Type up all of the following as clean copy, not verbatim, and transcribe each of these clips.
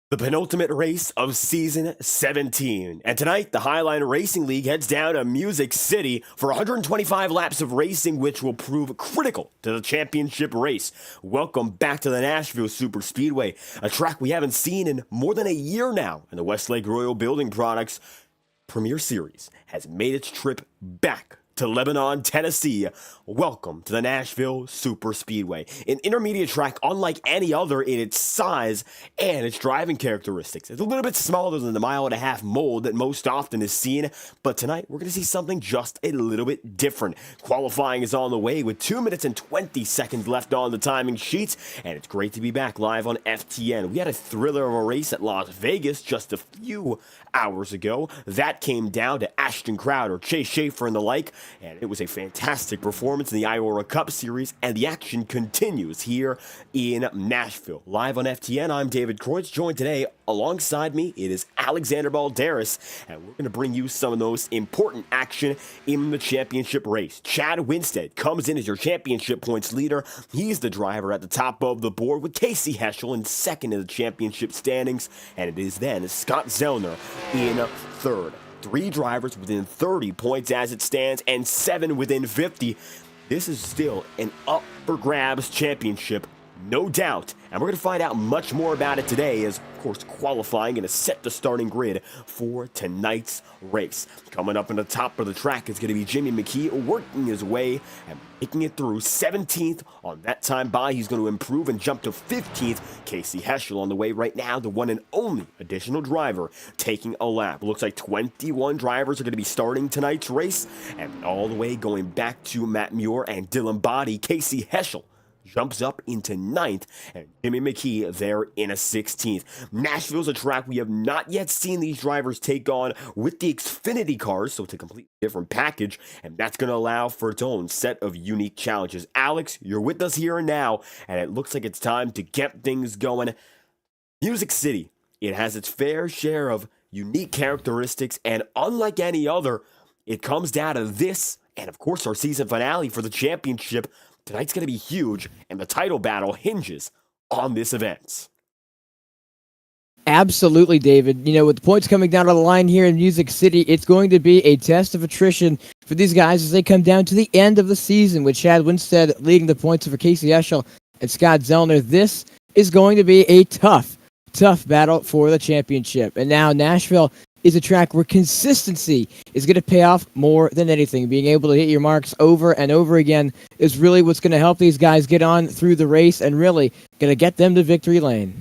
The penultimate race of season 17. And tonight, the Highline Racing League heads down to Music City for 125 laps of racing, which will prove critical to the championship race. Welcome back to the Nashville SuperSpeedway, a track we haven't seen in more than a year now. And the Westlake Royal Building Products Premier Series has made its trip back to Lebanon, Tennessee. Welcome to the Nashville SuperSpeedway, an intermediate track unlike any other in its size and its driving characteristics. It's a little bit smaller than the mile-and-a-half mold that most often is seen, but tonight we're going to see something just a little bit different. Qualifying is on the way with 2 minutes and 20 seconds left on the timing sheets, and it's great to be back live on FTN. We had a thriller of a race at Las Vegas just a few hours ago. That came down to Ashton Crowder, Chase Schaefer, and the like, and it was a fantastic performance in the Iowa Cup Series, and the action continues here in Nashville. Live on FTN, I'm David Kreutz, joined today alongside me, it is Alexander Balderas, and we're going to bring you some of those important action in the championship race. Chad Winstead comes in as your championship points leader. He's the driver at the top of the board with Casey Heschel in second in the championship standings, and it is then Scott Zellner in third. 3 drivers within 30 points as it stands, and 7 within 50. This is still an up for grabs championship, no doubt. And we're going to find out much more about it today as, of course, qualifying and to set the starting grid for tonight's race. Coming up on the top of the track is going to be Jimmy McKee working his way and making it through 17th. On that time by, he's going to improve and jump to 15th. Casey Heschel on the way right now, the one and only additional driver taking a lap. It looks like 21 drivers are going to be starting tonight's race. And all the way going back to Matt Muir and Dylan Body, Casey Heschel jumps up into 9th, and Jimmy McKee there in a 16th. Nashville's a track we have not yet seen these drivers take on with the Xfinity cars, so it's a completely different package, and that's going to allow for its own set of unique challenges. Alex, you're with us here and now, and it looks like it's time to get things going. Music City, it has its fair share of unique characteristics, and unlike any other, it comes down to this, and of course our season finale for the championship. Tonight's going to be huge, and the title battle hinges on this event. Absolutely, David. You know, with the points coming down to the line here in Music City, it's going to be a test of attrition for these guys as they come down to the end of the season, with Chad Winstead leading the points for Casey Heschel and Scott Zellner. This is going to be a tough battle for the championship. And now Nashville is a track where consistency is going to pay off more than anything. Being able to hit your marks over and over again is really what's going to help these guys get on through the race and really going to get them to victory lane.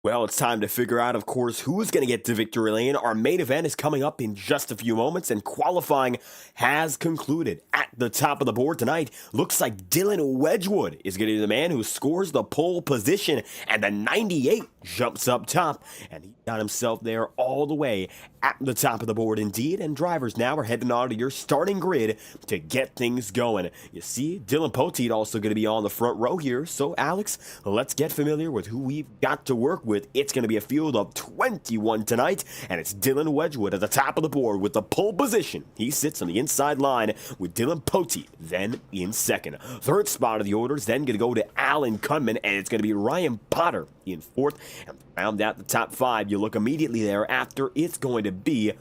Well, it's time to figure out, of course, who's going to get to victory lane. Our main event is coming up in just a few moments, and qualifying has concluded. At the top of the board tonight, looks like Dylan Wedgwood is going to be the man who scores the pole position, and the 98 jumps up top, and he got himself there all the way at the top of the board indeed, and drivers now are heading on to your starting grid to get things going. You see, Dylan Poteet also going to be on the front row here, so Alex, let's get familiar with who we've got to work with. It's going to be a field of 21 tonight, and it's Dylan Wedgwood at the top of the board with the pole position. He sits on the inside line with Dylan Poteet then in second. Third spot of the order is then going to go to Alan Cunman, and it's going to be Ryan Potter in fourth. And round out the top 5, you look immediately thereafter, it's going to be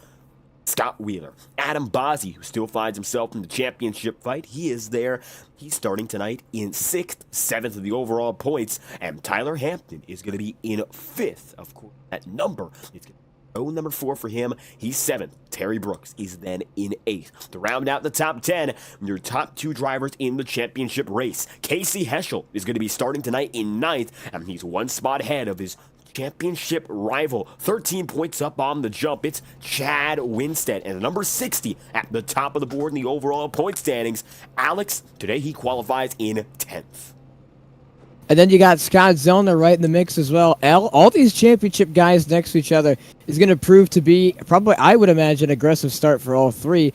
Scott Wheeler. Adam Bozzi, who still finds himself in the championship fight, he is there. He's starting tonight in 6th, 7th of the overall points, and Tyler Hampton is going to be in 5th. Of course, that number is going to be number 4 for him. He's 7th. Terry Brooks is then in 8th. To round out the top 10, your top 2 drivers in the championship race. Casey Heschel is going to be starting tonight in 9th, and he's 1 spot ahead of his championship rival. 13 points up on the jump. It's Chad Winstead, and number 60 at the top of the board in the overall point standings. Alex, today he qualifies in 10th. And then you got Scott Zellner right in the mix as well. All these championship guys next to each other is going to prove to be probably, I would imagine, aggressive start for all 3,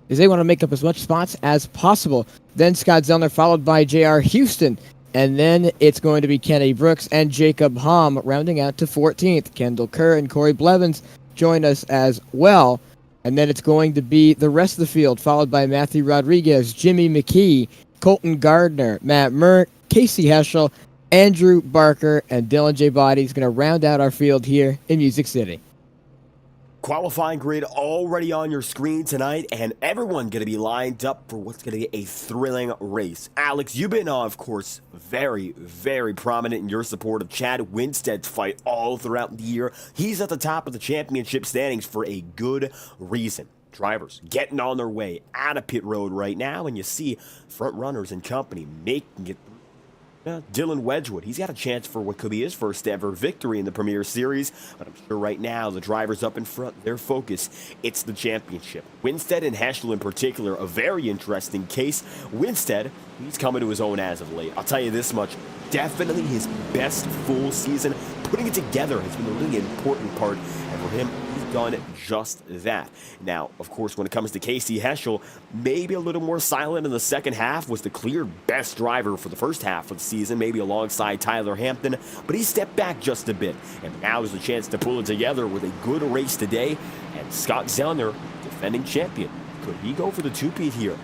as they want to make up as much spots as possible. Then Scott Zellner followed by J.R. Houston. And then it's going to be Kenny Brooks and Jacob Hamm rounding out to 14th. Kendall Kerr and Corey Blevins join us as well. And then it's going to be the rest of the field, followed by Matthew Rodriguez, Jimmy McKee, Colton Gardner, Matt Murk, Casey Heschel, Andrew Barker and Dylan J. Body is going to round out our field here in Music City. Qualifying grid already on your screen tonight, and everyone going to be lined up for what's going to be a thrilling race. Alex, you've been, of course, very, very prominent in your support of Chad Winstead's fight all throughout the year. He's at the top of the championship standings for a good reason. Drivers getting on their way out of pit road right now, and you see front runners and company making it. Dylan Wedgwood, he's got a chance for what could be his first ever victory in the Premier Series, but I'm sure right now the drivers up in front, their focus, it's the championship. Winstead and Heschel in particular, a very interesting case. Winstead, he's coming to his own as of late. I'll tell you this much, definitely his best full season. Putting it together has been a really important part, and for him, done just that. Now, of course, when it comes to Casey Heschel, maybe a little more silent in the second half, was the clear best driver for the first half of the season, maybe alongside Tyler Hampton, but he stepped back just a bit, and now is the chance to pull it together with a good race today, and Scott Zellner, defending champion, could he go for the two-peat here?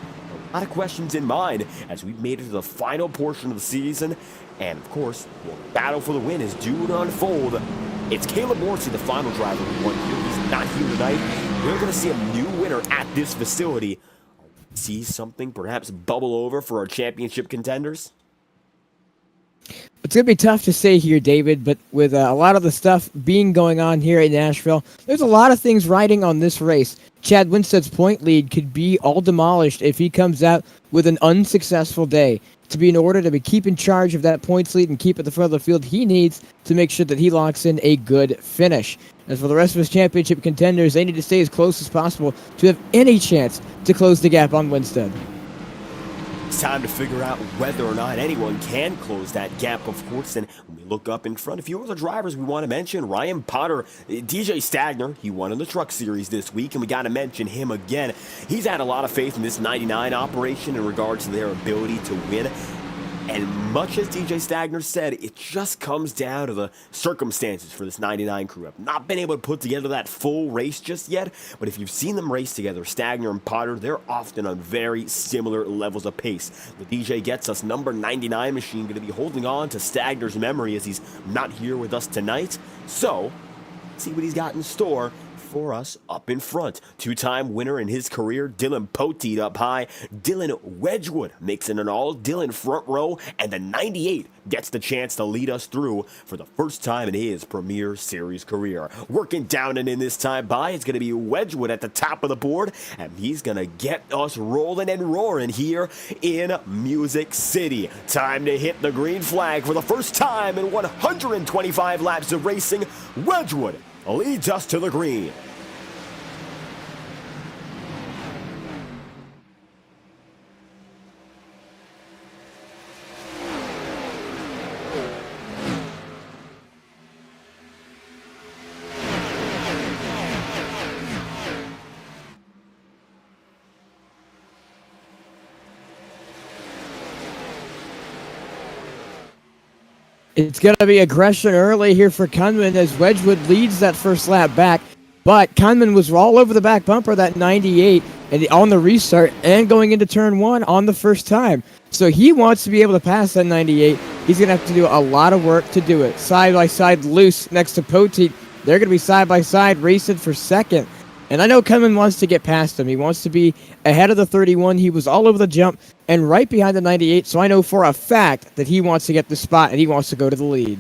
A lot of questions in mind as we've made it to the final portion of the season, and of course, the battle for the win is due to unfold. It's Caleb Morrissey, the final driver who won here. He's not here tonight. We're going to see a new winner at this facility. See something perhaps bubble over for our championship contenders? It's going to be tough to say here, David, but with a lot of the stuff going on here in Nashville, there's a lot of things riding on this race. Chad Winstead's point lead could be all demolished if he comes out with an unsuccessful day. To be in order to keep in charge of that points lead and keep at the front of the field, he needs to make sure that he locks in a good finish. As for the rest of his championship contenders, they need to stay as close as possible to have any chance to close the gap on Winstead. It's time to figure out whether or not anyone can close that gap, of course. And when we look up in front, a few other drivers we want to mention. Ryan Potter, DJ Stagner, he won in the Truck Series this week, and we got to mention him again. He's had a lot of faith in this 99 operation in regards to their ability to win. And much as DJ Stagner said, it just comes down to the circumstances for this 99 crew. I've not been able to put together that full race just yet, but if you've seen them race together, Stagner and Potter, they're often on very similar levels of pace. The DJ gets us number 99 machine going to be holding on to Stagner's memory as he's not here with us tonight. So, let's see what he's got in store for us up in front. Two-time winner in his career, Dylan Poteet up high. Dylan Wedgwood makes it an all-Dylan front row, and the 98 gets the chance to lead us through for the first time in his Premier Series career. Working down and in this time by, it's going to be Wedgwood at the top of the board, and he's going to get us rolling and roaring here in Music City. Time to hit the green flag for the first time in 125 laps of racing. Wedgwood leads us to the green. It's going to be aggression early here for Kunman as Wedgwood leads that first lap back. But Kunman was all over the back bumper, that 98, and on the restart and going into turn one on the first time. So he wants to be able to pass that 98. He's going to have to do a lot of work to do it. Side by side loose next to Poteet. They're going to be side by side racing for second. And I know Kunman wants to get past him. He wants to be ahead of the 31. He was all over the jump and right behind the 98. So I know for a fact that he wants to get the spot and he wants to go to the lead.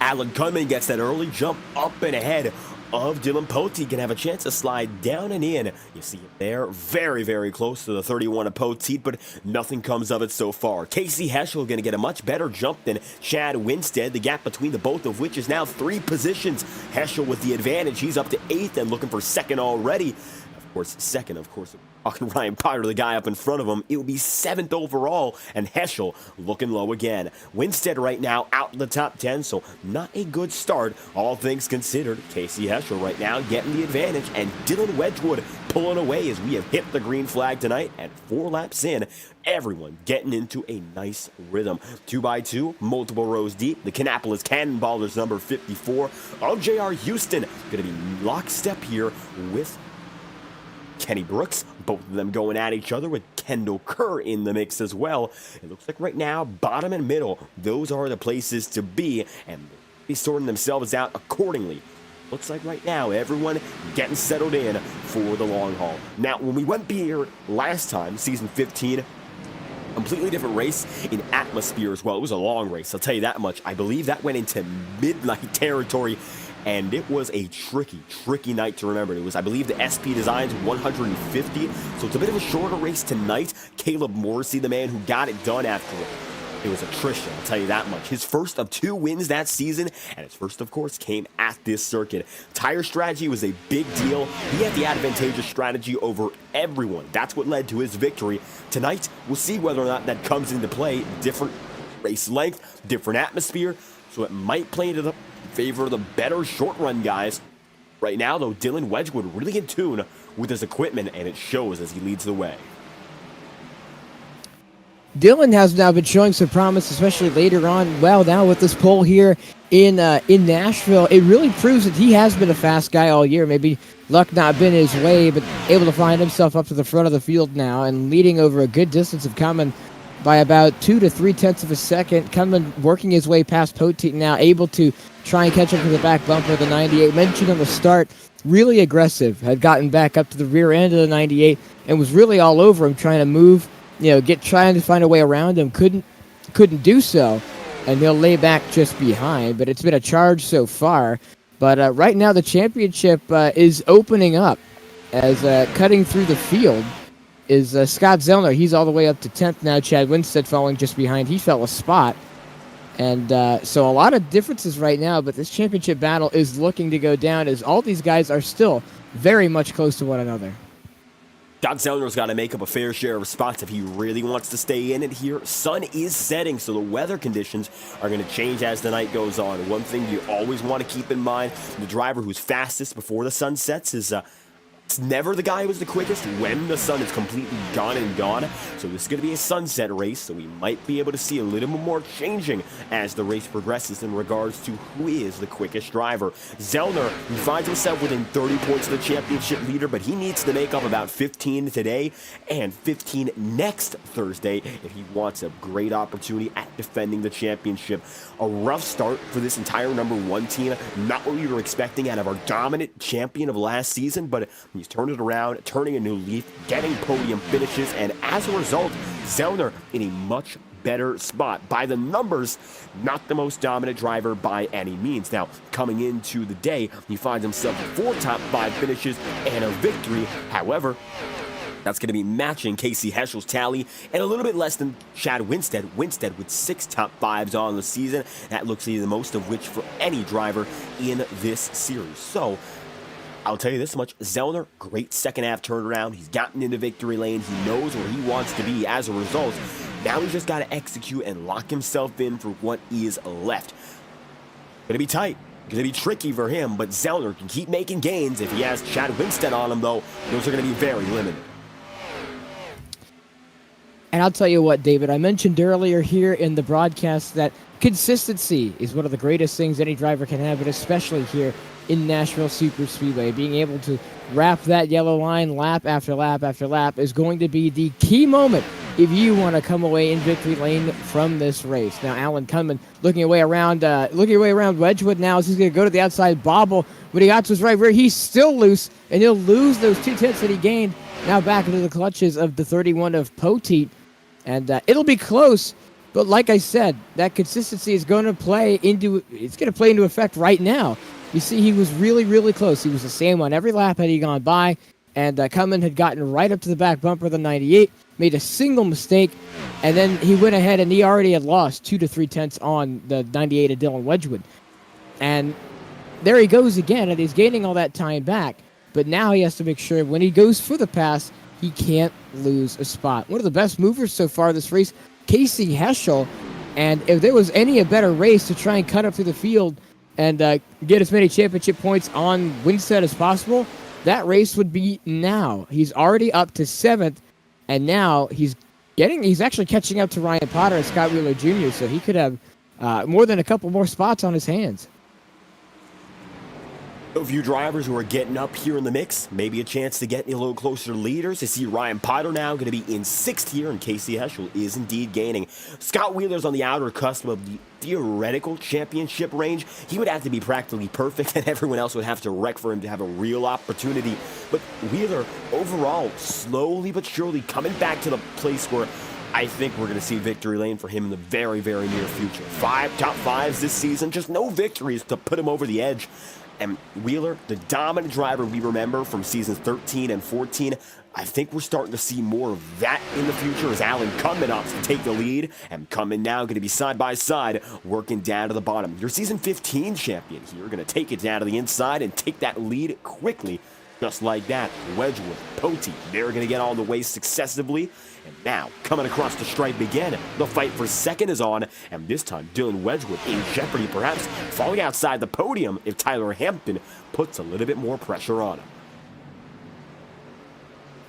Alan Kunman gets that early jump up and ahead of Dylan Poteet. Can have a chance to slide down and in. You see it there, very, very close to the 31 of Poteet, but nothing comes of it so far. Casey Heschel going to get a much better jump than Chad Winstead. The gap between the both of which is now 3 positions. Heschel with the advantage. He's up to 8th and looking for second already. Of course, second, of course, talking Ryan Potter, the guy up in front of him, it will be 7th overall, and Heschel looking low again. Winstead right now out in the top 10, so not a good start, all things considered. Casey Heschel right now getting the advantage, and Dylan Wedgwood pulling away as we have hit the green flag tonight, and 4 laps in, everyone getting into a nice rhythm. 2x2, multiple rows deep. The Kannapolis Cannonballers number 54 of J.R. Houston going to be lockstep here with Kenny Brooks, both of them going at each other with Kendall Kerr in the mix as well. It looks like right now, bottom and middle, those are the places to be, and be sorting themselves out accordingly. Looks like right now, everyone getting settled in for the long haul. Now, when we went here last time, season 15, completely different race in atmosphere as well. It was a long race, I'll tell you that much. I believe that went into midnight territory, and it was a tricky night to remember. It was, I believe, the SP Designs 150, so it's a bit of a shorter race tonight. Caleb Morrissey, the man who got it done after it was attrition, I'll tell you that much. His first of 2 wins that season, and his first, of course, came at this circuit. Tire strategy was a big deal. He had the advantageous strategy over everyone. That's what led to his victory. Tonight, we'll see whether or not that comes into play. Different race length, different atmosphere, so it might play into the favor of the better short-run guys. Right now, though, Dylan Wedgwood really in tune with his equipment, and it shows as he leads the way. Dylan has now been showing some promise, especially later on. Well, now with this pole here in Nashville, it really proves that he has been a fast guy all year. Maybe luck not been his way, but able to find himself up to the front of the field now and leading over a good distance of Cummins by about 2 to 3/10 of a second. Cummins working his way past Poteet now, able to try and catch up to the back bumper of the 98. Mentioned on the start, really aggressive, had gotten back up to the rear end of the 98 and was really all over him, trying to move, trying to find a way around him. Couldn't do so, and he'll lay back just behind. But it's been a charge so far. But right now the championship is opening up as cutting through the field is Scott Zellner. He's all the way up to 10th now. Chad Winstead falling just behind. He fell a spot. And so a lot of differences right now, but this championship battle is looking to go down as all these guys are still very much close to one another. Scott Zellner's got to make up a fair share of spots if he really wants to stay in it here. Sun is setting, so the weather conditions are going to change as the night goes on. One thing you always want to keep in mind, the driver who's fastest before the sun sets is it's never the guy who's the quickest when the sun is completely gone and gone. So this is going to be a sunset race, so we might be able to see a little bit more changing as the race progresses in regards to who is the quickest driver. Zellner, he finds himself within 30 points of the championship leader, but he needs to make up about 15 today and 15 next Thursday if he wants a great opportunity at defending the championship. A rough start for this entire #1 team. Not what we were expecting out of our dominant champion of last season, but he's turned it around, turning a new leaf, getting podium finishes, and as a result, Zellner in a much better spot. By the numbers, not the most dominant driver by any means. Now, coming into the day, he finds himself with 4 top 5 finishes and a victory. However, that's going to be matching Casey Heschel's tally and a little bit less than Chad Winstead. Winstead with 6 top 5s on the season. That looks to be the most of which for any driver in this series. So, I'll tell you this much, Zellner, great second half turnaround. He's gotten into victory lane. He knows where he wants to be. As a result, now he's just got to execute and lock himself in for what is left. Gonna be tight. Gonna be tricky for him, but Zellner can keep making gains. If he has Chad Winstead on him, though, those are gonna be very limited. And I'll tell you what, David, I mentioned earlier here in the broadcast that consistency is one of the greatest things any driver can have, but especially here in Nashville SuperSpeedway. Being able to wrap that yellow line lap after lap after lap is going to be the key moment if you want to come away in victory lane from this race. Now, Alan Cummins looking away around Wedgwood now as he's going to go to the outside bobble. When he got to his right rear, he's still loose, and he'll lose those 2/10 that he gained. Now back into the clutches of the 31 of Poteet, and it'll be close. But like I said, that consistency is going to play into effect right now. You see, he was really, really close. He was the same on every lap had he gone by, and Cummins had gotten right up to the back bumper of the 98, made a single mistake, and then he went ahead and he already had lost 2 to 3/10 on the 98 of Dylan Wedgwood. And there he goes again, and he's gaining all that time back. But now he has to make sure when he goes for the pass, he can't lose a spot. One of the best movers so far this race, Casey Heschel. And if there was a better race to try and cut up through the field and get as many championship points on Winstead as possible, that race would be now. He's already up to 7th, and now he's actually catching up to Ryan Potter and Scott Wheeler Jr., so he could have more than a couple more spots on his hands. A few drivers who are getting up here in the mix, maybe a chance to get a little closer to leaders. I see Ryan Potter now going to be in 6th here, and Casey Heschel is indeed gaining. Scott Wheeler's on the outer cusp of the theoretical championship range. He would have to be practically perfect, and everyone else would have to wreck for him to have a real opportunity. But Wheeler, overall, slowly but surely coming back to the place where I think we're going to see victory lane for him in the very, very near future. 5 top 5s this season, just no victories to put him over the edge. And Wheeler, the dominant driver we remember from seasons 13 and 14, I think we're starting to see more of that in the future as Alan Cunman opts to take the lead. And Cunman now going to be side by side, working down to the bottom. Your season 15 champion here, going to take it down to the inside and take that lead quickly. Just like that, Wedgwood, Poteet, they're going to get all the way successively. And now, coming across the stripe again, the fight for second is on, and this time Dylan Wedgwood in jeopardy, perhaps falling outside the podium if Tyler Hampton puts a little bit more pressure on him.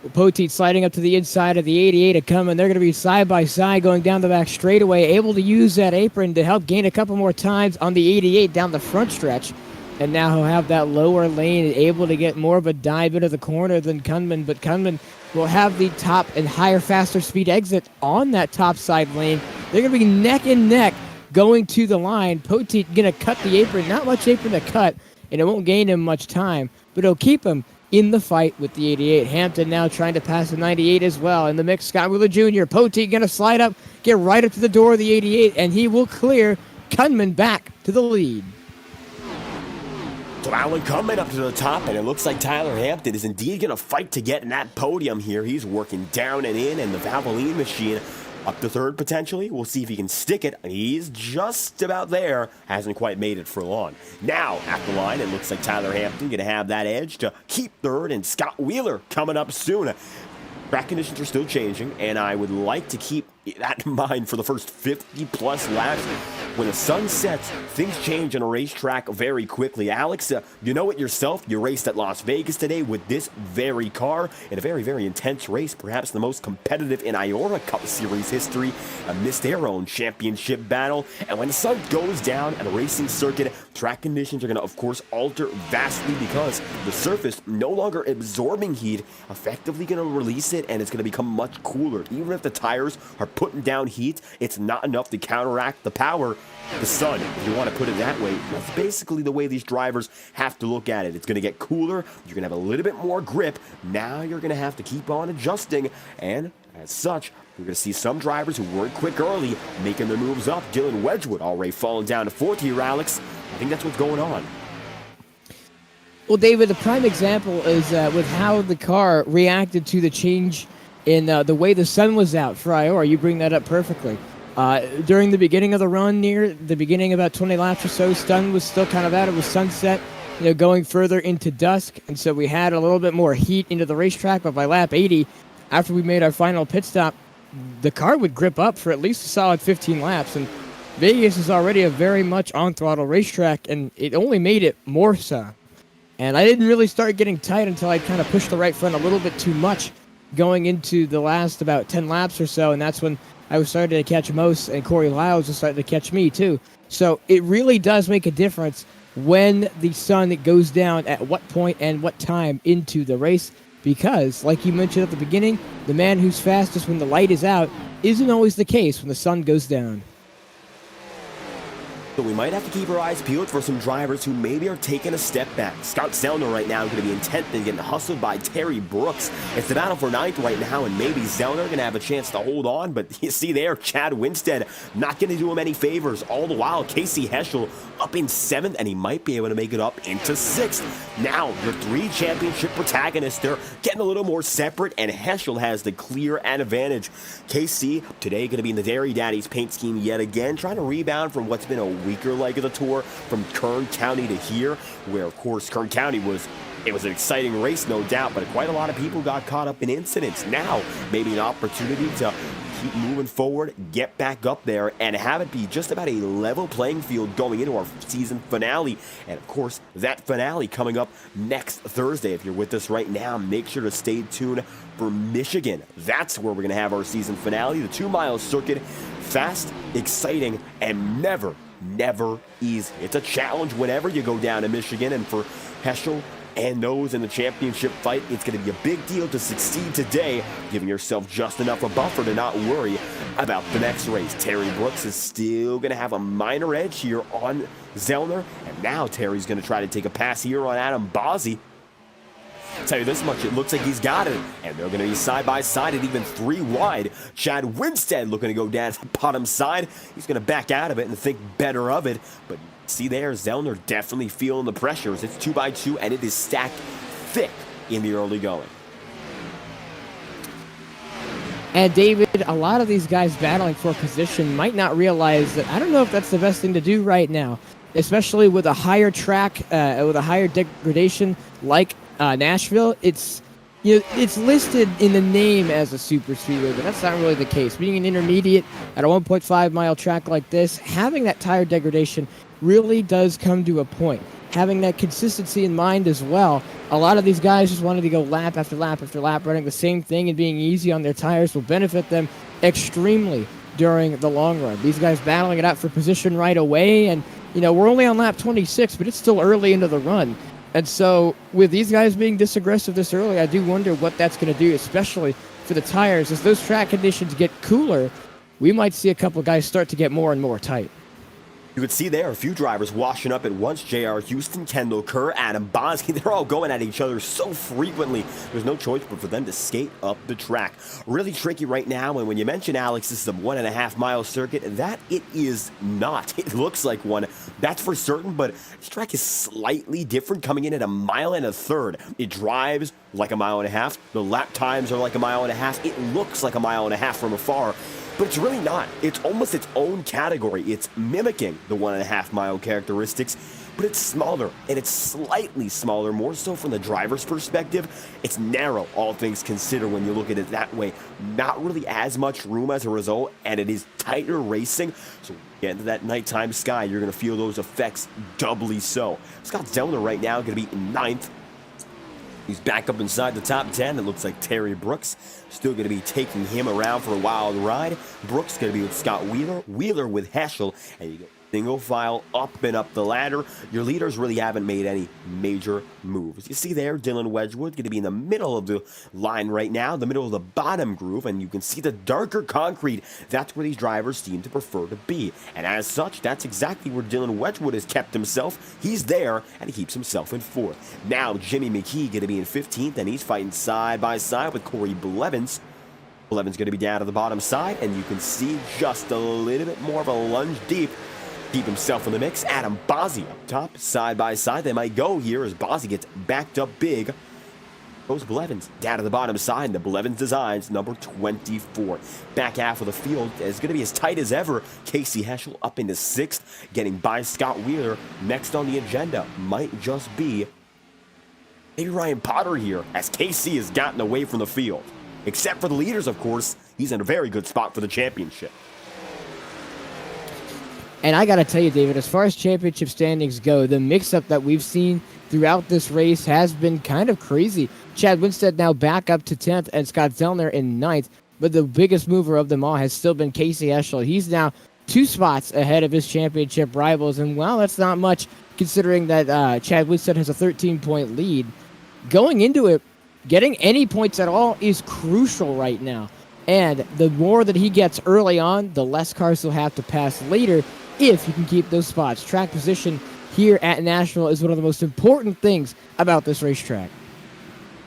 Poteet sliding up to the inside of the 88 of Cunman. They're going to be side by side going down the back straightaway, able to use that apron to help gain a couple more times on the 88 down the front stretch. And now he'll have that lower lane and able to get more of a dive into the corner than Cunman. But Cunman will have the top and higher, faster speed exit on that top side lane. They're going to be neck and neck going to the line. Poteet going to cut the apron. Not much apron to cut, and it won't gain him much time. But it'll keep him in the fight with the 88. Hampton now trying to pass the 98 as well. In the mix, Scott Wheeler Jr. Poteet going to slide up, get right up to the door of the 88, and he will clear Cunman back to the lead. So Alan Cunman up to the top, and it looks like Tyler Hampton is indeed going to fight to get in that podium here. He's working down and in, and the Valvoline machine up to third potentially. We'll see if he can stick it. He's just about there. Hasn't quite made it for long. Now, at the line, it looks like Tyler Hampton going to have that edge to keep third, and Scott Wheeler coming up soon. Track conditions are still changing, and I would like to keep that in mind for the first 50-plus laps. When the sun sets, things change on a racetrack very quickly. Alex, you know it yourself. You raced at Las Vegas today with this very car in a very, very intense race, perhaps the most competitive in Iora Cup Series history amidst their own championship battle. And when the sun goes down at a racing circuit, track conditions are going to, of course, alter vastly because the surface no longer absorbing heat, effectively going to release it, and it's going to become much cooler. Even if the tires are putting down heat, it's not enough to counteract the power. The sun, if you want to put it that way, that's basically the way these drivers have to look at it. It's going to get cooler, you're going to have a little bit more grip, now you're going to have to keep on adjusting, and as such, you're going to see some drivers who weren't quick early making their moves up. Dylan Wedgwood already falling down to 4th here, Alex. I think that's what's going on. Well, David, the prime example is with how the car reacted to the change in the way the sun was out for Iora. You bring that up perfectly. During the beginning of the run, near the beginning, about 20 laps or so, sun was still kind of out. It was sunset, going further into dusk. And so we had a little bit more heat into the racetrack. But by lap 80, after we made our final pit stop, the car would grip up for at least a solid 15 laps. And Vegas is already a very much on-throttle racetrack, and it only made it more so. And I didn't really start getting tight until I kind of pushed the right front a little bit too much going into the last about 10 laps or so, and that's when I was starting to catch Mose, and Corey Lyles was starting to catch me too. So it really does make a difference when the sun goes down at what point and what time into the race, because, like you mentioned at the beginning, the man who's fastest when the light is out isn't always the case when the sun goes down. But we might have to keep our eyes peeled for some drivers who maybe are taking a step back. Scott Zellner right now is going to be intent and getting hustled by Terry Brooks. It's the battle for 9th right now, and maybe Zellner going to have a chance to hold on. But you see there, Chad Winstead not going to do him any favors. All the while, Casey Heschel up in 7th, and he might be able to make it up into 6th. Now, your 3 championship protagonists, they're getting a little more separate, and Heschel has the clear advantage. Casey, today going to be in the Dairy Daddies paint scheme yet again, trying to rebound from what's been a weaker leg of the tour from Kern County to here, where, of course, Kern County was an exciting race, no doubt, but quite a lot of people got caught up in incidents. Now, maybe an opportunity to keep moving forward, get back up there, and have it be just about a level playing field going into our season finale. And, of course, that finale coming up next Thursday. If you're with us right now, make sure to stay tuned for Michigan. That's where we're going to have our season finale, the 2-mile circuit. Fast, exciting, and never never easy. It's a challenge whenever you go down to Michigan, and for Heschel and those in the championship fight, it's going to be a big deal to succeed today, giving yourself just enough a buffer to not worry about the next race. Terry Brooks is still going to have a minor edge here on Zellner, and now Terry's going to try to take a pass here on Adam Bozzi. I'll tell you this much, it looks like he's got it, and they're going to be side by side at even 3 wide. Chad Winstead looking to go down the bottom side. He's going to back out of it and think better of it, but see there, Zellner definitely feeling the pressures. It's 2x2, and it is stacked thick in the early going. And David, a lot of these guys battling for position might not realize that I don't know if that's the best thing to do right now, especially with a higher track, with a higher degradation like Nashville. It's listed in the name as a super speedway, but that's not really the case. Being an intermediate at a 1.5 mile track like this, having that tire degradation really does come to a point. Having that consistency in mind as well. A lot of these guys just wanted to go lap after lap after lap, running the same thing and being easy on their tires will benefit them extremely during the long run. These guys battling it out for position right away, and we're only on lap 26, but it's still early into the run. And so with these guys being this aggressive this early, I do wonder what that's going to do, especially for the tires. As those track conditions get cooler, we might see a couple of guys start to get more and more tight. You could see there a few drivers washing up at once. J.R. Houston, Kendall Kerr, Adam Bozzi. They're all going at each other so frequently. There's no choice but for them to skate up the track. Really tricky right now. And when you mention, Alex, this is a 1.5 mile circuit, that it is not. It looks like one. That's for certain. But this track is slightly different, coming in at 1.33 miles. It drives like 1.5 miles. The lap times are like 1.5 miles. It looks like 1.5 miles from afar. But it's really not. It's almost its own category. It's mimicking the 1.5 mile characteristics, but it's smaller, and it's slightly smaller, more so from the driver's perspective. It's narrow, all things considered, when you look at it that way. Not really as much room as a result, and it is tighter racing. So when you get into that nighttime sky, you're going to feel those effects doubly so. Scott Zellner right now going to be in 9th. He's back up inside the top 10. It looks like Terry Brooks still going to be taking him around for a wild ride. Brooks going to be with Scott Wheeler. Wheeler with Heschel. And you go single file up and up the ladder. Your leaders really haven't made any major moves. You see there, Dylan Wedgwood going to be in the middle of the line right now, the middle of the bottom groove, and you can see the darker concrete. That's where these drivers seem to prefer to be. And as such, that's exactly where Dylan Wedgwood has kept himself. He's there, and he keeps himself in 4th. Now, Jimmy McKee going to be in 15th, and he's fighting side by side with Corey Blevins. Blevins going to be down to the bottom side, and you can see just a little bit more of a lunge deep. Keep himself in the mix. Adam Bozzi up top, side by side. They might go here as Bozzi gets backed up big. Goes Blevins down to the bottom side. And the Blevins Designs, number 24. Back half of the field is going to be as tight as ever. Casey Heschel up into 6th, getting by Scott Wheeler. Next on the agenda might just be maybe Ryan Potter here, as Casey has gotten away from the field. Except for the leaders, of course. He's in a very good spot for the championship. And I got to tell you, David, as far as championship standings go, the mix-up that we've seen throughout this race has been kind of crazy. Chad Winstead now back up to 10th and Scott Zellner in 9th. But the biggest mover of them all has still been Casey Heschel. He's now 2 spots ahead of his championship rivals. And, well, that's not much considering that Chad Winstead has a 13-point lead. Going into it, getting any points at all is crucial right now. And the more that he gets early on, the less cars he'll have to pass later, if you can keep those spots. Track position here at Nashville is one of the most important things about this racetrack.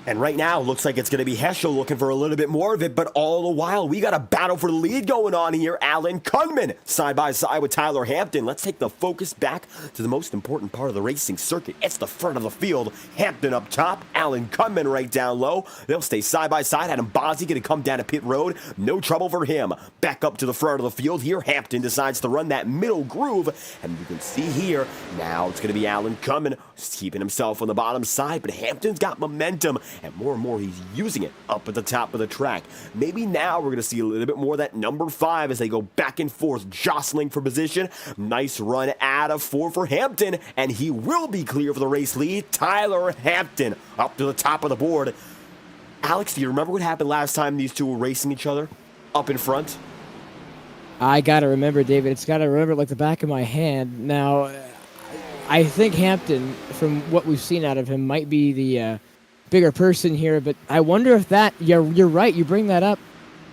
And right now, looks like it's going to be Heschel looking for a little bit more of it, but all the while, we got a battle for the lead going on here. Alan Kunman, side by side with Tyler Hampton. Let's take the focus back to the most important part of the racing circuit. It's the front of the field. Hampton up top, Alan Kunman right down low. They'll stay side by side. Adam Bozzi going to come down to pit road. No trouble for him. Back up to the front of the field here. Hampton decides to run that middle groove, and you can see here, now it's going to be Alan Kunman keeping himself on the bottom side, but Hampton's got momentum. And more he's using it up at the top of the track. Maybe now we're going to see a little bit more of that number 5 as they go back and forth, jostling for position. Nice run out of 4 for Hampton, and he will be clear for the race lead. Tyler Hampton up to the top of the board. Alex, do you remember what happened last time these two were racing each other up in front? I gotta remember, David. It's gotta remember like the back of my hand. Now, I think Hampton, from what we've seen out of him, might be the bigger person here. But I wonder if that. You're right. You bring that up,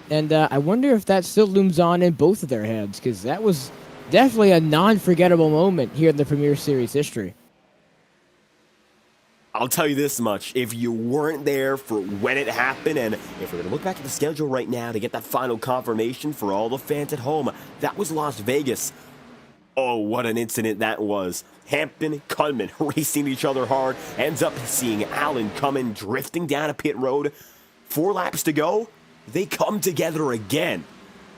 and I wonder if that still looms on in both of their heads, because that was definitely a non-forgettable moment here in the Premier Series history. I'll tell you this much, if you weren't there for when it happened, and if we're going to look back at the schedule right now to get that final confirmation for all the fans at home, that was Las Vegas. Oh, what an incident that was. Hampton, Cunman racing each other hard, ends up seeing Allen coming, drifting down a pit road. 4 laps to go, they come together again,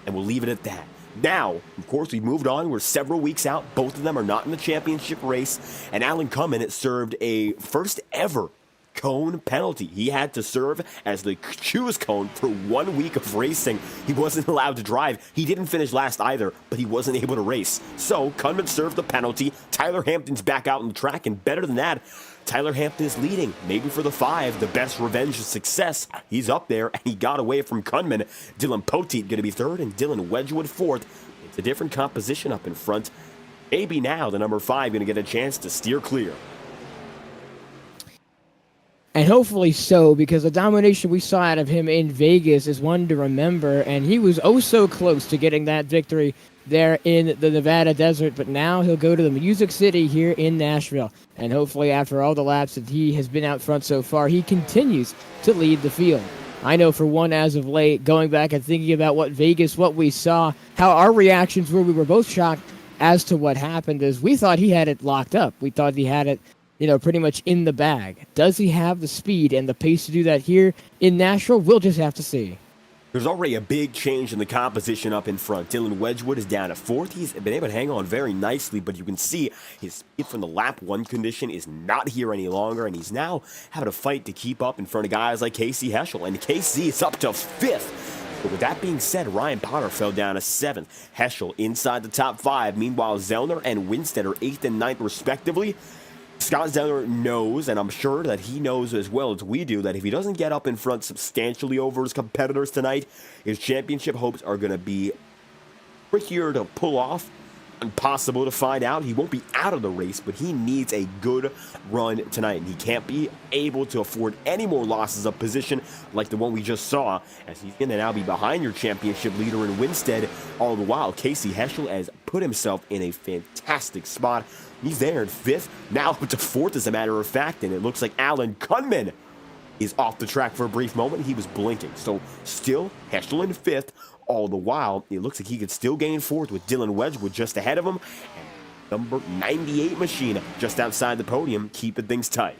and we'll leave it at that. Now, of course, we've moved on. We're several weeks out. Both of them are not in the championship race. And Alan Cummins served a first ever cone penalty. He had to serve as the choose cone for 1 week of racing. He wasn't allowed to drive. He didn't finish last either, but he wasn't able to race. So, Cummins served the penalty. Tyler Hampton's back out on the track, and better than that, Tyler Hampton is leading, maybe for the 5, the best revenge of success. He's up there, and he got away from Cunman. Dylan Poteet going to be 3rd, and Dylan Wedgwood 4th. It's a different composition up in front. Maybe now the number 5 going to get a chance to steer clear. And hopefully so, because the domination we saw out of him in Vegas is one to remember, and he was oh so close to getting that victory there in the Nevada desert, but now he'll go to the Music City here in Nashville, and hopefully after all the laps that he has been out front so far, he continues to lead the field. I know for one, as of late, going back and thinking about what we saw, how our reactions were, we were both shocked as to what happened, as we thought he had it locked up. We thought he had it, pretty much in the bag. Does he have the speed and the pace to do that here in Nashville? We'll just have to see. There's already a big change in the composition up in front. Dylan Wedgwood is down to 4th. He's been able to hang on very nicely, but you can see his speed from the lap 1 condition is not here any longer, and he's now having to fight to keep up in front of guys like Casey Heschel, and Casey is up to 5th. But with that being said, Ryan Potter fell down to 7th. Heschel inside the top 5. Meanwhile, Zellner and Winstead are 8th and 9th respectively. Scott Zeller knows, and I'm sure that he knows as well as we do, that if he doesn't get up in front substantially over his competitors tonight, his championship hopes are going to be trickier to pull off, impossible to find out. He won't be out of the race, but he needs a good run tonight, and he can't be able to afford any more losses of position like the one we just saw, as he's going to now be behind your championship leader in Winstead. All the while, Casey Heschel has put himself in a fantastic spot. He's there in 5th, now up to 4th as a matter of fact, and it looks like Alan Cunman is off the track for a brief moment. He was blinking. So still Heschel in 5th. All the while, it looks like he could still gain 4th with Dylan Wedgwood just ahead of him. And number 98 machine just outside the podium, keeping things tight.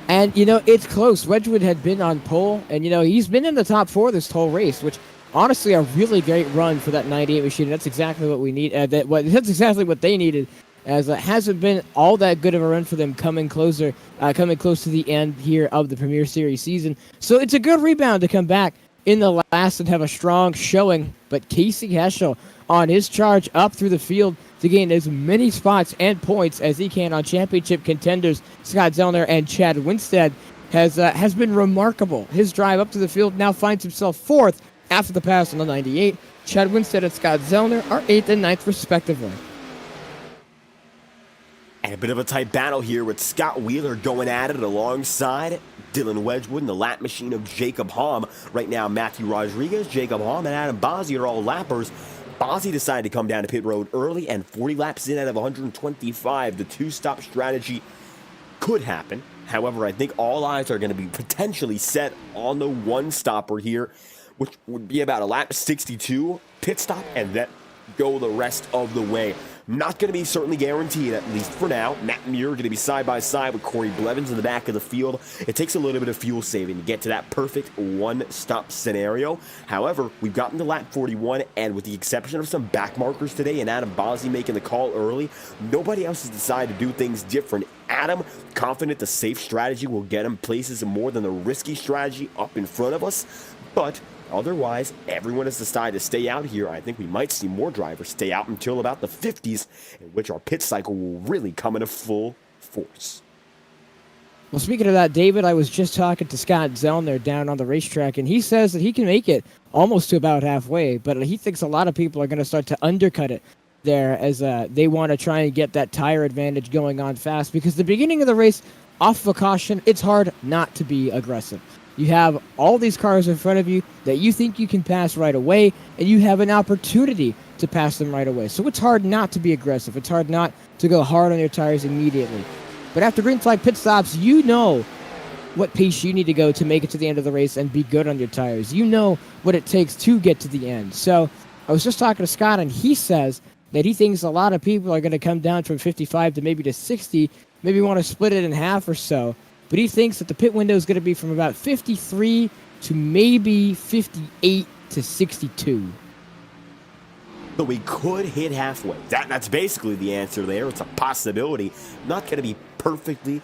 And, it's close. Wedgwood had been on pole, and, he's been in the top 4 this whole race, which honestly a really great run for that 98 machine. That's exactly what we need. That's exactly what they needed, as it hasn't been all that good of a run for them coming close to the end here of the Premier Series season. So it's a good rebound to come back in the last and have a strong showing. But Casey Heschel on his charge up through the field to gain as many spots and points as he can on championship contenders Scott Zellner and Chad Winstead has been remarkable. His drive up to the field now finds himself 4th after the pass on the 98. Chad Winstead and Scott Zellner are 8th and 9th respectively. And a bit of a tight battle here with Scott Wheeler going at it alongside Dylan Wedgwood and the lap machine of Jacob Hamm. Right now, Matthew Rodriguez, Jacob Hamm, and Adam Bozzi are all lappers. Bozzi decided to come down to pit road early, and 40 laps in out of 125. The 2-stop strategy could happen. However, I think all eyes are going to be potentially set on the 1-stopper here, which would be about a lap 62 pit stop and then go the rest of the way. Not going to be certainly guaranteed, at least for now. Matt Muir going to be side by side with Corey Blevins in the back of the field. It takes a little bit of fuel saving to get to that perfect 1-stop scenario. However, we've gotten to lap 41, and with the exception of some back markers today and Adam Bozzi making the call early, nobody else has decided to do things different. Adam, confident the safe strategy will get him places more than the risky strategy up in front of us, but otherwise, everyone has decided to stay out here. I think we might see more drivers stay out until about the 50s, in which our pit cycle will really come into full force. Well, speaking of that, David, I was just talking to Scott Zellner down on the racetrack, and he says that he can make it almost to about halfway, but he thinks a lot of people are going to start to undercut it there as they want to try and get that tire advantage going on fast, because the beginning of the race, off of a caution, it's hard not to be aggressive. You have all these cars in front of you that you think you can pass right away, and you have an opportunity to pass them right away. So it's hard not to be aggressive. It's hard not to go hard on your tires immediately. But after green flag pit stops, you know what pace you need to go to make it to the end of the race and be good on your tires. You know what it takes to get to the end. So I was just talking to Scott, and he says that he thinks a lot of people are going to come down from 55 to maybe to 60, maybe want to split it in half or so. But he thinks that the pit window is going to be from about 53 to maybe 58 to 62. So we could hit halfway. That's basically the answer there. It's a possibility. Not going to be perfectly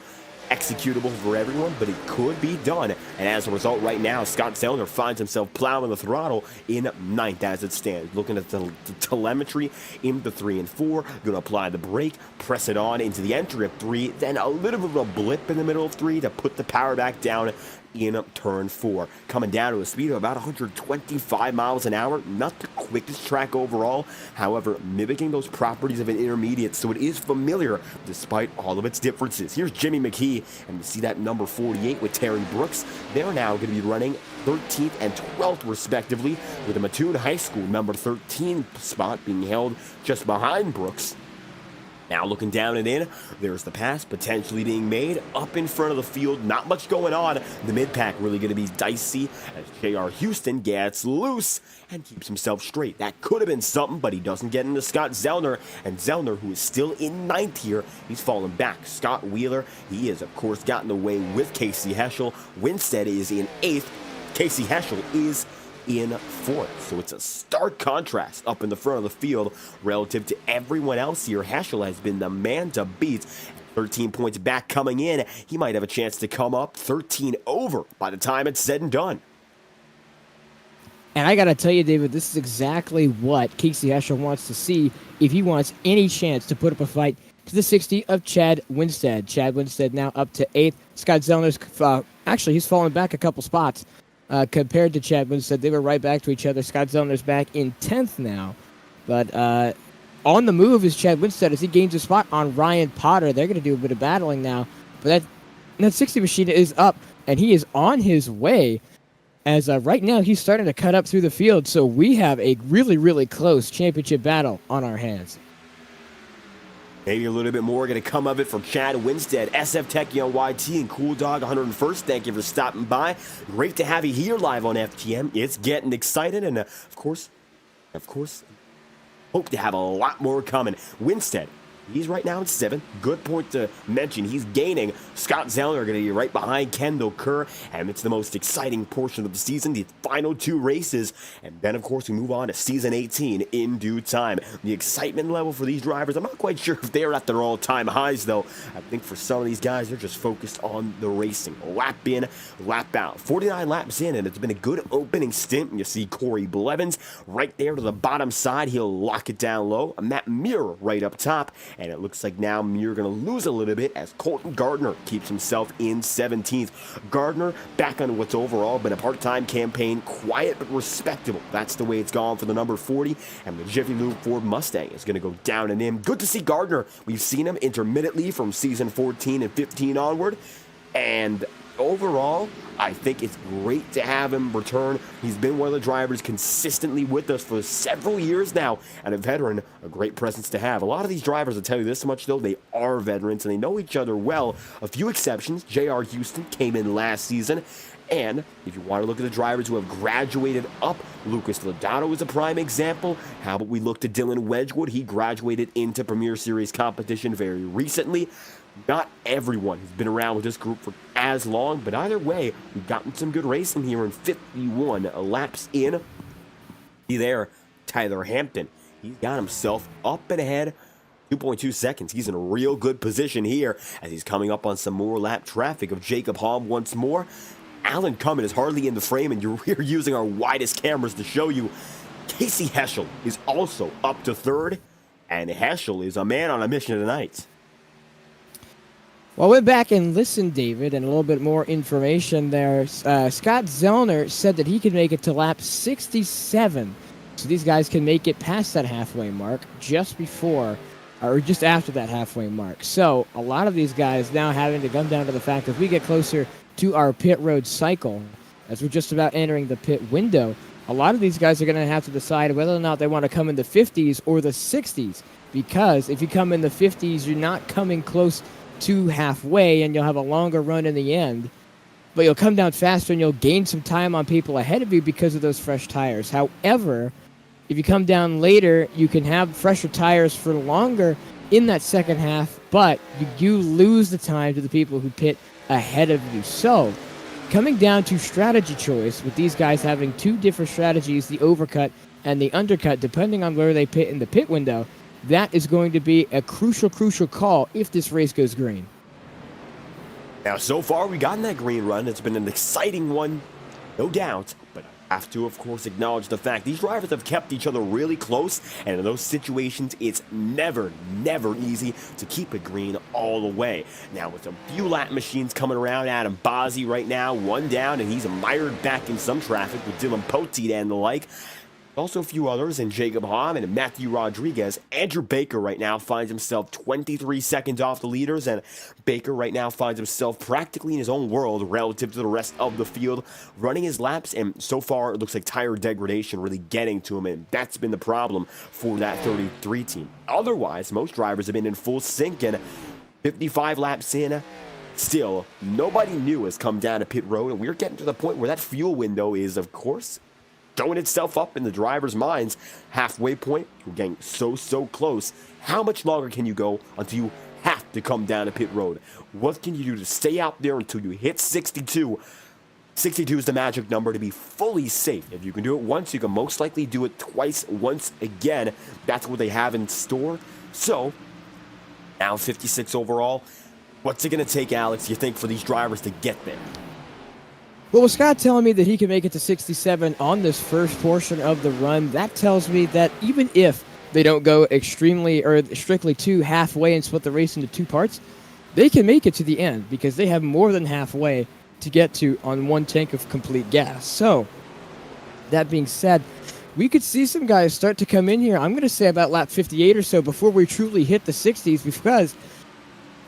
executable for everyone, but it could be done. And as a result, right now, Scott Zellner finds himself plowing the throttle in ninth as it stands. Looking at the telemetry into 3 and 4, going to apply the brake, press it on into the entry of 3, then a little bit of a blip in the middle of 3 to put the power back down in turn 4. Coming down to a speed of about 125 miles an hour. Not the quickest track overall, however, mimicking those properties of an intermediate, so it is familiar despite all of its differences. Here's Jimmy McKee, and you see that number 48 with Terry Brooks. They're now going to be running 13th and 12th respectively, with the Mattoon High School number 13 spot being held just behind Brooks. Now looking down and in, there's the pass potentially being made up in front of the field. Not much going on. The mid-pack really going to be dicey as J.R. Houston gets loose and keeps himself straight. That could have been something, but he doesn't get into Scott Zellner. And Zellner, who is still in ninth here, he's fallen back. Scott Wheeler, he has, of course, gotten away with Casey Heschel. Winstead is in eighth. Casey Heschel is in fourth. So it's a stark contrast up in the front of the field relative to everyone else here. Heschel has been the man to beat. 13 points back coming in. He might have a chance to come up 13 over by the time it's said and done. And I got to tell you, David, this is exactly what Casey Heschel wants to see if he wants any chance to put up a fight to the 60 of Chad Winstead. Chad Winstead now up to 8th. Scott Zellner's, actually, he's fallen back a couple spots. Compared to Chad Winstead, they were right back to each other. Scott Zellner's back in 10th now. But on the move is Chad Winstead as he gains a spot on Ryan Potter. They're going to do a bit of battling now. But that 60 machine is up, and he is on his way. As right now, he's starting to cut up through the field. So we have a really, really close championship battle on our hands. Maybe a little bit more going to come of it from Chad Winstead, SF Techie on YT, and Cool Dog 101st. Thank you for stopping by. Great to have you here live on FTM. It's getting excited, and of course, hope to have a lot more coming. Winstead, he's right now in 7th. Good point to mention. He's gaining. Scott Zellner going to be right behind Kendall Kerr, and it's the most exciting portion of the season, the final 2 races. And then, of course, we move on to Season 18 in due time. The excitement level for these drivers, I'm not quite sure if they're at their all-time highs, though. I think for some of these guys, they're just focused on the racing. Lap in, lap out. 49 laps in, and it's been a good opening stint. You see Corey Blevins right there to the bottom side. He'll lock it down low. Matt Muir right up top. And it looks like now Muir going to lose a little bit as Colton Gardner keeps himself in 17th. Gardner back on what's overall been a part-time campaign, quiet but respectable. That's the way it's gone for the number 40. And the Jiffy Lube Ford Mustang is going to go down and in. Good to see Gardner. We've seen him intermittently from season 14 and 15 onward. And overall, I think it's great to have him return. He's been one of the drivers consistently with us for several years now, and a veteran, a great presence to have. A lot of these drivers, will tell you this much though, they are veterans and they know each other well. A few exceptions. J.R. Houston came in last season. And if you want to look at the drivers who have graduated up, Lucas Lodato is a prime example. How about we look to Dylan Wedgwood? He graduated into Premier Series competition very recently. Not everyone has been around with this group for as long, but either way, we've gotten some good racing here in 51 laps in. See there, Tyler Hampton. He's got himself up and ahead, 2.2 seconds. He's in a real good position here as he's coming up on some more lap traffic of Jacob Halm once more. Alan Cummins is hardly in the frame, and we're using our widest cameras to show you. Casey Heschel is also up to 3rd, and Heschel is a man on a mission tonight. Well, I went back and listened, David, and a little bit more information there. Scott Zellner said that he could make it to lap 67. So these guys can make it past that halfway mark just before or just after that halfway mark. So a lot of these guys now having to come down to the fact that if we get closer to our pit road cycle, as we're just about entering the pit window, a lot of these guys are going to have to decide whether or not they want to come in the 50s or the 60s. Because if you come in the 50s, you're not coming close to halfway, and you'll have a longer run in the end. But you'll come down faster, and you'll gain some time on people ahead of you because of those fresh tires. However, if you come down later, you can have fresher tires for longer in that second half, but you lose the time to the people who pit ahead of you. So, coming down to strategy choice, with these guys having two different strategies, the overcut and the undercut, depending on where they pit in the pit window, that is going to be a crucial call if this race goes green. Now, so far, we gotten that green run. It's been an exciting one, no doubt, but I have to, of course, acknowledge the fact these drivers have kept each other really close, and in those situations, it's never easy to keep it green all the way. Now, with a few lap machines coming around, Adam Bozzi right now, one down, and he's mired back in some traffic with Dylan Poteet and the like. Also a few others, and Jacob Hamm and Matthew Rodriguez. Andrew Baker right now finds himself 23 seconds off the leaders, and Baker right now finds himself practically in his own world relative to the rest of the field, running his laps, and so far it looks like tire degradation really getting to him, and that's been the problem for that 33 team. Otherwise, most drivers have been in full sync, and 55 laps in, still, nobody new has come down to pit road, and we're getting to the point where that fuel window is, of course, throwing itself up in the drivers' minds. Halfway point, we're getting so close. How much longer can you go until you have to come down to pit road? What can you do to stay out there until you hit 62? 62 is the magic number to be fully safe. If you can do it once, you can most likely do it twice, once again. That's what they have in store. So, now 56 overall. What's it going to take, Alex, you think, for these drivers to get there? Well, with Scott telling me that he can make it to 67 on this first portion of the run, that tells me that even if they don't go extremely or strictly to halfway and split the race into two parts, they can make it to the end because they have more than halfway to get to on one tank of complete gas. So, that being said, we could see some guys start to come in here, I'm going to say about lap 58 or so, before we truly hit the 60s, because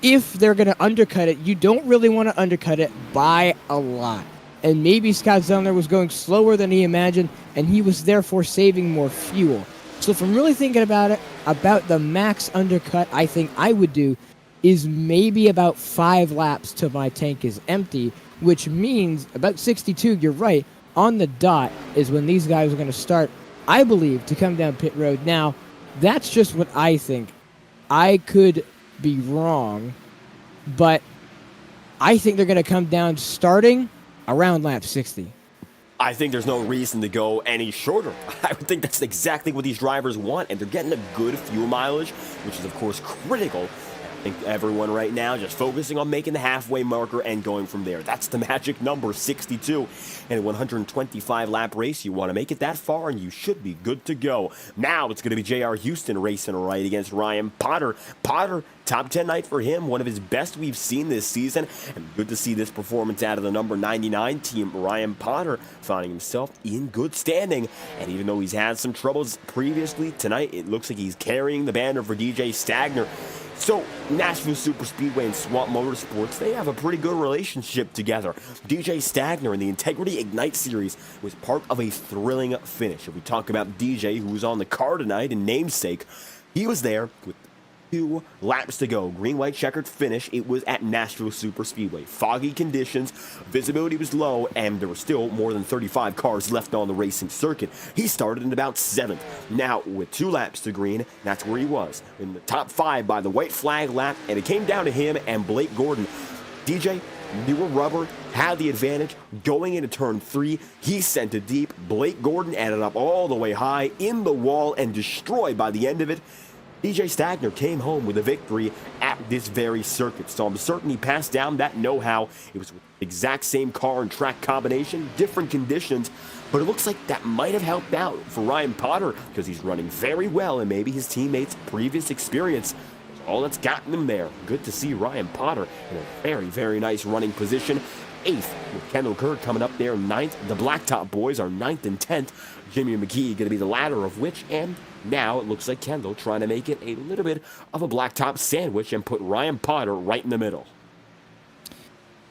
if they're going to undercut it, you don't really want to undercut it by a lot. And maybe Scott Zellner was going slower than he imagined, and he was therefore saving more fuel. So if I'm really thinking about it, about the max undercut I think I would do is maybe about 5 laps till my tank is empty, which means about 62, you're right, on the dot is when these guys are going to start, I believe, to come down pit road. Now, that's just what I think. I could be wrong, but I think they're going to come down starting around lap 60. I think there's no reason to go any shorter. I would think that's exactly what these drivers want, and they're getting a good fuel mileage, which is, of course, critical. I think everyone right now just focusing on making the halfway marker and going from there. That's the magic number, 62. In a 125-lap race, you want to make it that far, and you should be good to go. Now it's going to be J.R. Houston racing right against Ryan Potter. Potter, top 10 night for him, one of his best we've seen this season, and good to see this performance out of the number 99 team. Ryan Potter finding himself in good standing, and even though he's had some troubles previously, tonight it looks like he's carrying the banner for DJ Stagner. So, Nashville SuperSpeedway and Swamp Motorsports, they have a pretty good relationship together. DJ Stagner in the Integrity Ignite Series was part of a thrilling finish. If we talk about DJ, who was on the car tonight in Namesake, he was there with 2 laps to go. Green-white checkered finish. It was at Nashville SuperSpeedway. Foggy conditions, visibility was low, and there were still more than 35 cars left on the racing circuit. He started in about 7th. Now, with 2 laps to green, that's where he was. In the top 5 by the white flag lap, and it came down to him and Blake Gordon. DJ, newer rubber, had the advantage. Going into turn 3, he sent it deep. Blake Gordon ended up all the way high in the wall and destroyed by the end of it. DJ Stagner came home with a victory at this very circuit, so I'm certain he passed down that know-how. It was with the exact same car and track combination, different conditions, but it looks like that might have helped out for Ryan Potter because he's running very well, and maybe his teammates' previous experience all that's gotten him there. Good to see Ryan Potter in a very, very nice running position. 8th, with Kendall Kerr coming up there 9th. The Blacktop boys are 9th and 10th. Jimmy McKee going to be the latter of which, and now it looks like Kendall trying to make it a little bit of a Blacktop sandwich and put Ryan Potter right in the middle.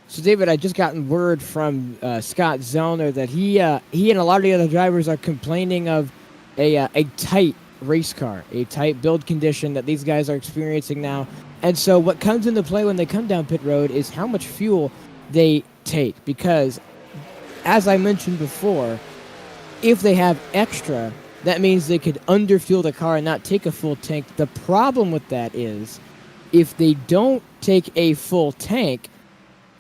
So, David, I just gotten word from Scott Zellner that he and a lot of the other drivers are complaining of a tight race car, a tight build condition that these guys are experiencing now. And so what comes into play when they come down pit road is how much fuel they take. Because, as I mentioned before, if they have extra, that means they could underfuel the car and not take a full tank. The problem with that is if they don't take a full tank,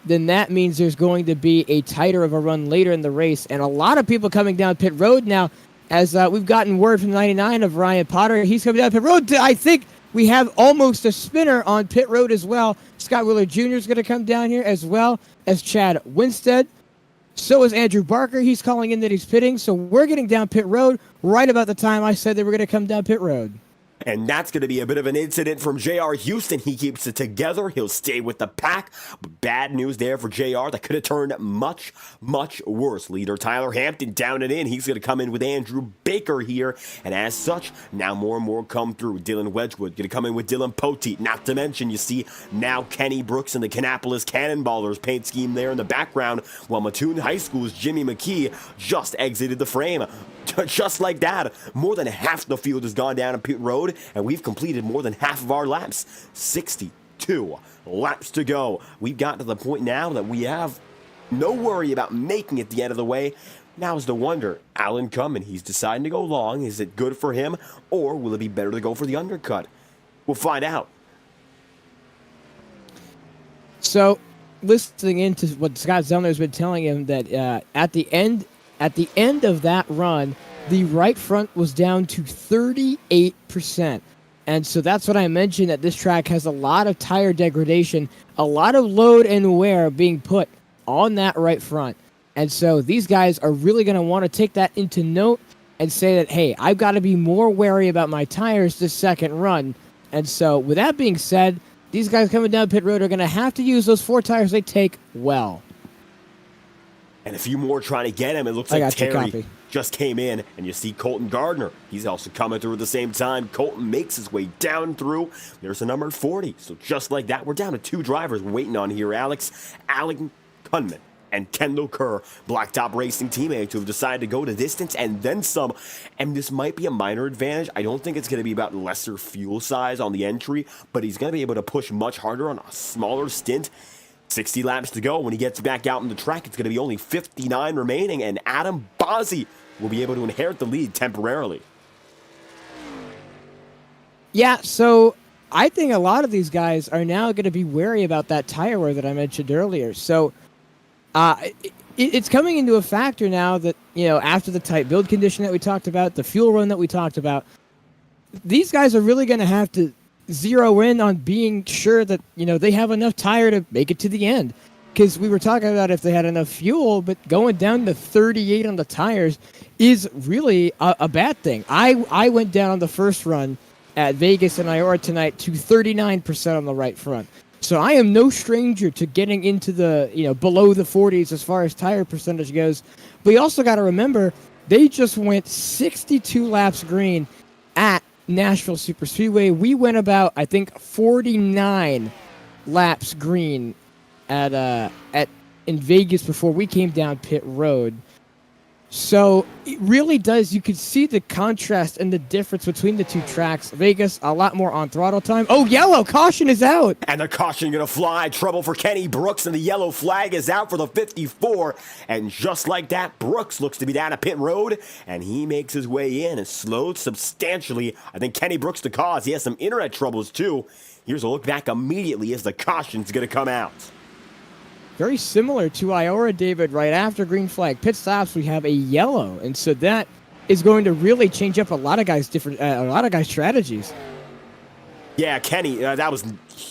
then that means there's going to be a tighter of a run later in the race. And a lot of people coming down pit road now, as we've gotten word from 99 of Ryan Potter. He's coming down pit road. I think we have almost a spinner on pit road as well. Scott Wheeler Jr. is going to come down here, as well as Chad Winstead. So is Andrew Barker. He's calling in that he's pitting. So we're getting down pit road right about the time I said they were going to come down pit road. And that's going to be a bit of an incident from J.R. Houston. He keeps it together. He'll stay with the pack. But bad news there for J.R. That could have turned much, much worse. Leader Tyler Hampton down and in. He's going to come in with Andrew Baker here. And as such, now more and more come through. Dylan Wedgwood going to come in with Dylan Poteet. Not to mention, you see now Kenny Brooks and the Kannapolis Cannonballers paint scheme there in the background. While Mattoon High School's Jimmy McKee just exited the frame. Just like that, more than half the field has gone down a pit road, and we've completed more than half of our laps. 62 laps to go. We've got to the point now that we have no worry about making it the end of the way. Now is the wonder, Alan Cumming, he's deciding to go long. Is it good for him, or will it be better to go for the undercut? We'll find out. So, listening into what Scott Zellner has been telling him, that at the end of that run, the right front was down to 38%. And so that's what I mentioned, that this track has a lot of tire degradation, a lot of load and wear being put on that right front. And so these guys are really going to want to take that into note and say that, hey, I've got to be more wary about my tires this second run. And so with that being said, these guys coming down pit road are going to have to use those 4 tires they take well. And a few more trying to get him. It looks like Terry just came in, and you see Colton Gardner. He's also coming through at the same time. Colton makes his way down through. There's a number 40. So just like that, we're down to 2 drivers waiting on here, Alex. Alan Kunman and Kendall Kerr, Blacktop Racing teammates who have decided to go the distance and then some. And this might be a minor advantage. I don't think it's going to be about lesser fuel size on the entry, but he's going to be able to push much harder on a smaller stint. 60 laps to go. When he gets back out on the track, it's going to be only 59 remaining, and Adam Bozzi will be able to inherit the lead temporarily. Yeah, so I think a lot of these guys are now going to be wary about that tire wear that I mentioned earlier. So it's coming into a factor now that, after the tight build condition that we talked about, the fuel run that we talked about, these guys are really going to have to zero in on being sure that, they have enough tire to make it to the end. Because we were talking about if they had enough fuel, but going down to 38 on the tires is really a bad thing. I went down on the first run at Vegas and Iora tonight to 39% on the right front. So I am no stranger to getting into the, below the 40s as far as tire percentage goes. But you also got to remember, they just went 62 laps green at Nashville SuperSpeedway. We went about, I think, 49 laps green in Vegas before we came down pit road. So it really does. You could see the contrast and the difference between the two tracks. Vegas, a lot more on throttle time. Oh, yellow caution is out. And the caution going to fly. Trouble for Kenny Brooks, and the yellow flag is out for the 54. And just like that, Brooks looks to be down a pit road, and he makes his way in and slowed substantially. I think Kenny Brooks the cause. He has some internet troubles too. Here's a look back immediately as the caution's going to come out. Very similar to Iora, David. Right after green flag pit stops, we have a yellow, and so that is going to really change up a lot of guys' strategies. Yeah, Kenny, that was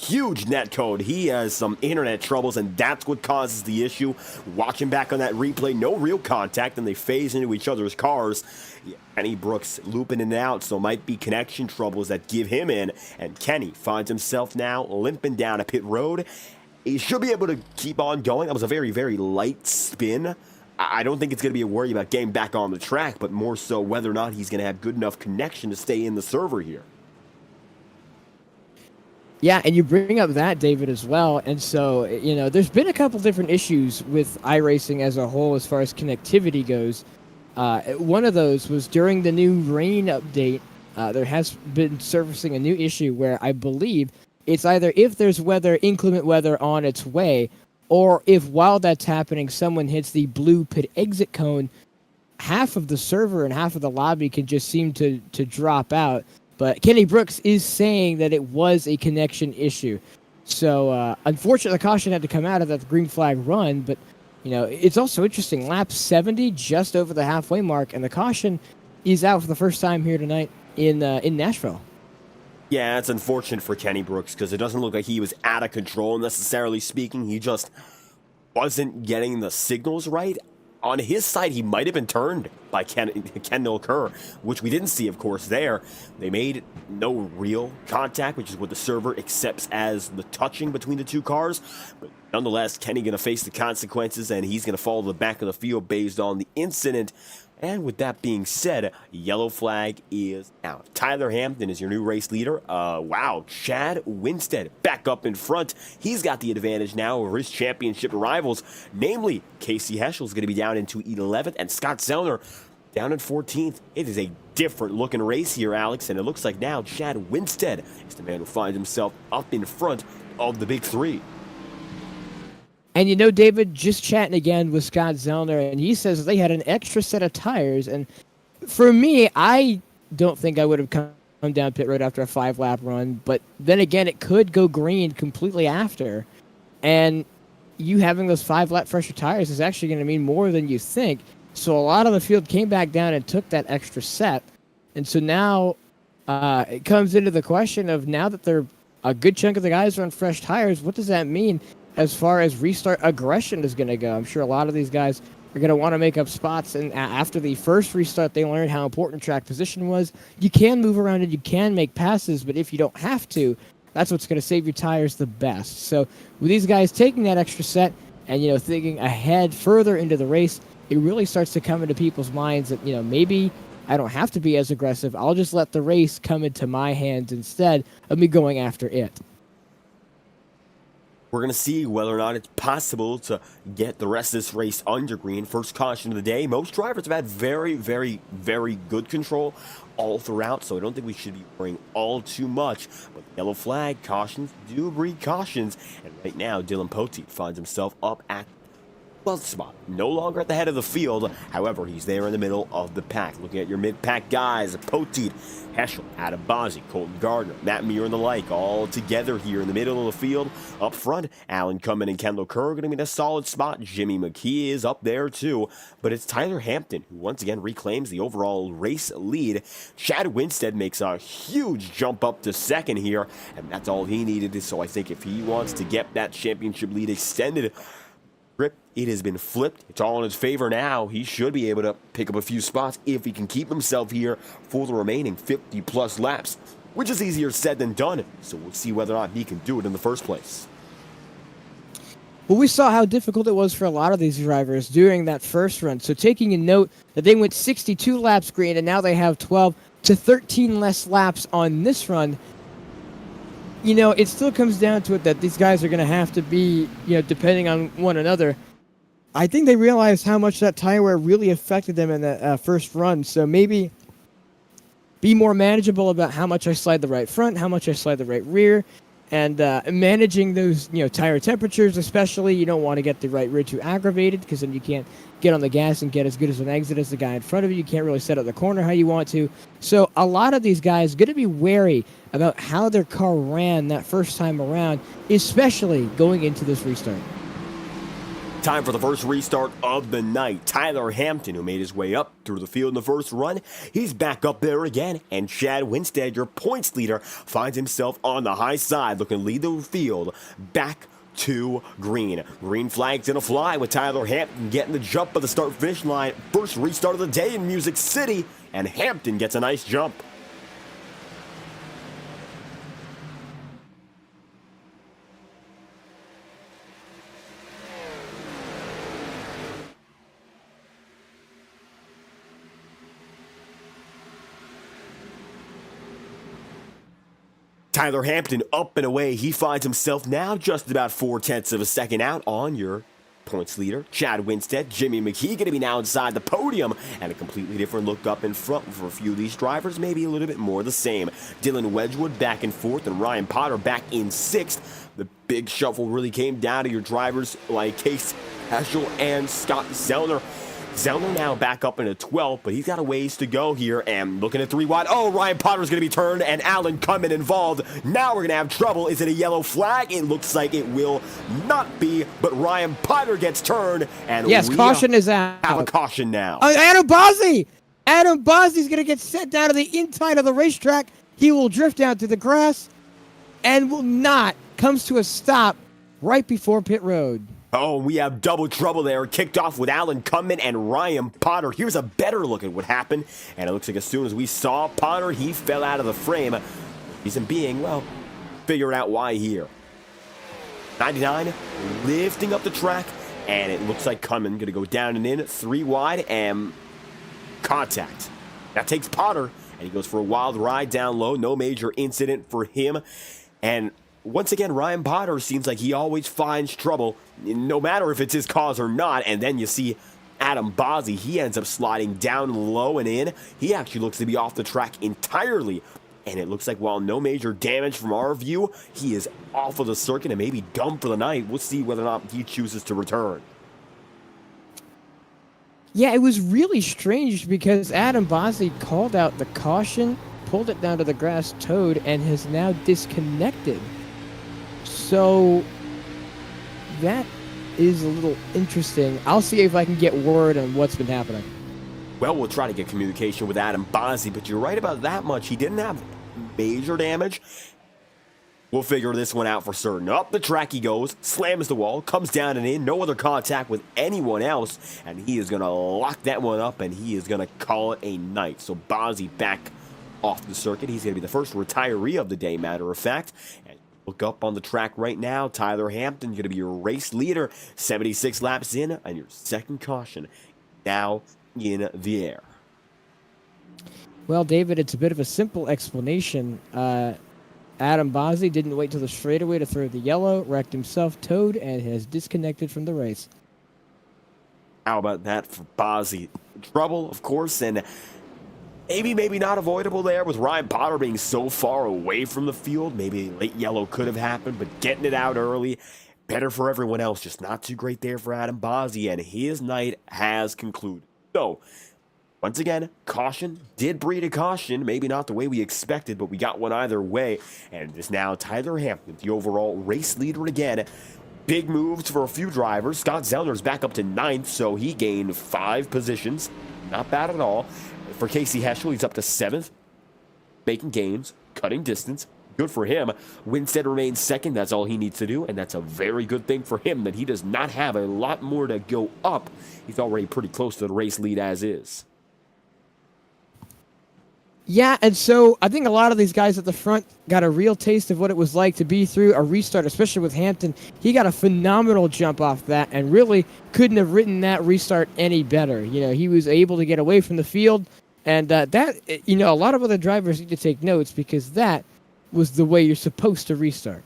huge net code. He has some internet troubles, and that's what causes the issue. Watching back on that replay, no real contact, and they phase into each other's cars. Kenny Brooks looping in and out, so it might be connection troubles that give him in, and Kenny finds himself now limping down a pit road. He should be able to keep on going. That was a very, very light spin. I don't think it's going to be a worry about getting back on the track, but more so whether or not he's going to have good enough connection to stay in the server here. Yeah, and you bring up that, David, as well. And so, there's been a couple different issues with iRacing as a whole as far as connectivity goes. One of those was during the new rain update. There has been surfacing a new issue where I believe it's either if there's inclement weather on its way, or if while that's happening, someone hits the blue pit exit cone, half of the server and half of the lobby can just seem to drop out. But Kenny Brooks is saying that it was a connection issue. So, unfortunately, the caution had to come out of that green flag run. But, it's also interesting. Lap 70, just over the halfway mark, and the caution is out for the first time here tonight in Nashville. Yeah, it's unfortunate for Kenny Brooks because it doesn't look like he was out of control, necessarily speaking. He just wasn't getting the signals right. On his side, he might have been turned by Kendall Kerr, which we didn't see, of course, there. They made no real contact, which is what the server accepts as the touching between the two cars. But nonetheless, Kenny going to face the consequences, and he's going to fall to the back of the field based on the incident. And with that being said, yellow flag is out. Tyler Hampton is your new race leader. Wow, Chad Winstead back up in front. He's got the advantage now over his championship rivals, namely Casey Heschel is going to be down into 11th, and Scott Zellner down in 14th. It is a different looking race here, Alex, and it looks like now Chad Winstead is the man who finds himself up in front of the big three. And David, just chatting again with Scott Zellner, and he says they had an extra set of tires. And for me, I don't think I would have come down pit road after a 5-lap run. But then again, it could go green completely after. And you having those 5-lap fresher tires is actually going to mean more than you think. So a lot of the field came back down and took that extra set. And so now it comes into the question of, now that a good chunk of the guys are on fresh tires, what does that mean as far as restart aggression is going to go? I'm sure a lot of these guys are going to want to make up spots, and after the first restart, they learned how important track position was. You can move around and you can make passes, but if you don't have to, that's what's going to save your tires the best. So with these guys taking that extra set and, thinking ahead further into the race, it really starts to come into people's minds that, maybe I don't have to be as aggressive. I'll just let the race come into my hands instead of me going after it. We're going to see whether or not it's possible to get the rest of this race under green. First caution of the day. Most drivers have had very, very, very good control all throughout, so I don't think we should be worrying all too much. But the yellow flag, cautions do breed cautions. And right now, Dylan Poteet finds himself up at 12th spot. No longer at the head of the field. However, he's there in the middle of the pack. Looking at your mid-pack guys, Poteet, Heschel, Adam Bozzi, Colton Gardner, Matt Muir, and the like, all together here in the middle of the field. Up front, Alan Cumming and Kendall Kerr are going to be in a solid spot. Jimmy McKee is up there too. But it's Tyler Hampton who once again reclaims the overall race lead. Chad Winstead makes a huge jump up to second here, and that's all he needed. So I think if he wants to get that championship lead extended, it has been flipped. It's all in his favor now. He should be able to pick up a few spots if he can keep himself here for the remaining 50-plus laps, which is easier said than done. So we'll see whether or not he can do it in the first place. Well, we saw how difficult it was for a lot of these drivers during that first run. So taking a note that they went 62 laps green, and now they have 12 to 13 less laps on this run. It still comes down to it that these guys are going to have to be, depending on one another. I think they realized how much that tire wear really affected them in that first run. So maybe be more manageable about how much I slide the right front, how much I slide the right rear, and managing those, tire temperatures especially. You don't want to get the right rear too aggravated because then you can't get on the gas and get as good as an exit as the guy in front of you. You can't really set up the corner how you want to. So a lot of these guys are going to be wary about how their car ran that first time around, especially going into this restart. Time for the first restart of the night. Tyler Hampton, who made his way up through the field in the first run, he's back up there again. And Chad Winstead, your points leader, finds himself on the high side, looking to lead the field back to green. Green flag's gonna fly with Tyler Hampton getting the jump of the start-finish line. First restart of the day in Music City, and Hampton gets a nice jump. Tyler Hampton up and away. He finds himself now just about 4/10 of a second out on your points leader, Chad Winstead. Jimmy McKee going to be now inside the podium, and a completely different look up in front for a few of these drivers, maybe a little bit more the same. Dylan Wedgwood back in fourth, and Ryan Potter back in sixth. The big shuffle really came down to your drivers like Case Heschel and Scott Zellner. Zellner now back up into 12th, but he's got a ways to go here, and looking at 3 wide. Oh, Ryan Potter's going to be turned, and Alan Cumming involved. Now we're going to have trouble. Is it a yellow flag? It looks like it will not be, but Ryan Potter gets turned, and yes, caution is out. Have a caution now. Adam Bozzi! Adam Bozzi's going to get sent down to the inside of the racetrack. He will drift down to the grass and will not, comes to a stop right before pit road. Oh, we have double trouble there. Kicked off with Alan Cumming and Ryan Potter. Here's a better look at what happened. And it looks like as soon as we saw Potter, he fell out of the frame. Reason being, well, figure out why here. 99 lifting up the track. And it looks like Cumming going to go down and in 3 wide and contact. That takes Potter. And he goes for a wild ride down low. No major incident for him. And once again, Ryan Potter seems like he always finds trouble, no matter if it's his cause or not. And then you see Adam Bozzi. He ends up sliding down low and in. He actually looks to be off the track entirely. And it looks like, while no major damage from our view, he is off of the circuit and maybe done for the night. We'll see whether or not he chooses to return. Yeah, it was really strange because Adam Bozzi called out the caution, pulled it down to the grass, towed, and has now disconnected. So that is a little interesting. I'll see if I can get word on what's been happening. Well, we'll try to get communication with Adam Bozzi, but you're right about that much. He didn't have major damage. We'll figure this one out for certain. Up the track he goes, slams the wall, comes down and in, no other contact with anyone else, and he is going to lock that one up, and he is going to call it a night. So Bozzi back off the circuit. He's going to be the first retiree of the day, matter of fact. And look up on the track right now. Tyler Hampton going to be your race leader. 76 laps in, and your second caution now in the air. Well, David, it's a bit of a simple explanation. Adam Bozzi didn't wait till the straightaway to throw the yellow, wrecked himself, towed, and has disconnected from the race. How about that for Bozzi? Trouble, of course, and maybe not avoidable there with Ryan Potter being so far away from the field. Maybe late yellow could have happened, but getting it out early, better for everyone else. Just not too great there for Adam Bozzi, and his night has concluded. So, once again, caution did breed a caution. Maybe not the way we expected, but we got one either way. And it is now Tyler Hampton, the overall race leader again. Big moves for a few drivers. Scott Zellner's back up to 9th, so he gained 5 positions. Not bad at all. For Casey Heschel, he's up to 7th. Making gains, cutting distance. Good for him. Winstead remains 2nd. That's all he needs to do, and that's a very good thing for him that he does not have a lot more to go up. He's already pretty close to the race lead as is. Yeah, and so I think a lot of these guys at the front got a real taste of what it was like to be through a restart, especially with Hampton. He got a phenomenal jump off that and really couldn't have written that restart any better. You know, he was able to get away from the field, and a lot of other drivers need to take notes because that was the way you're supposed to restart.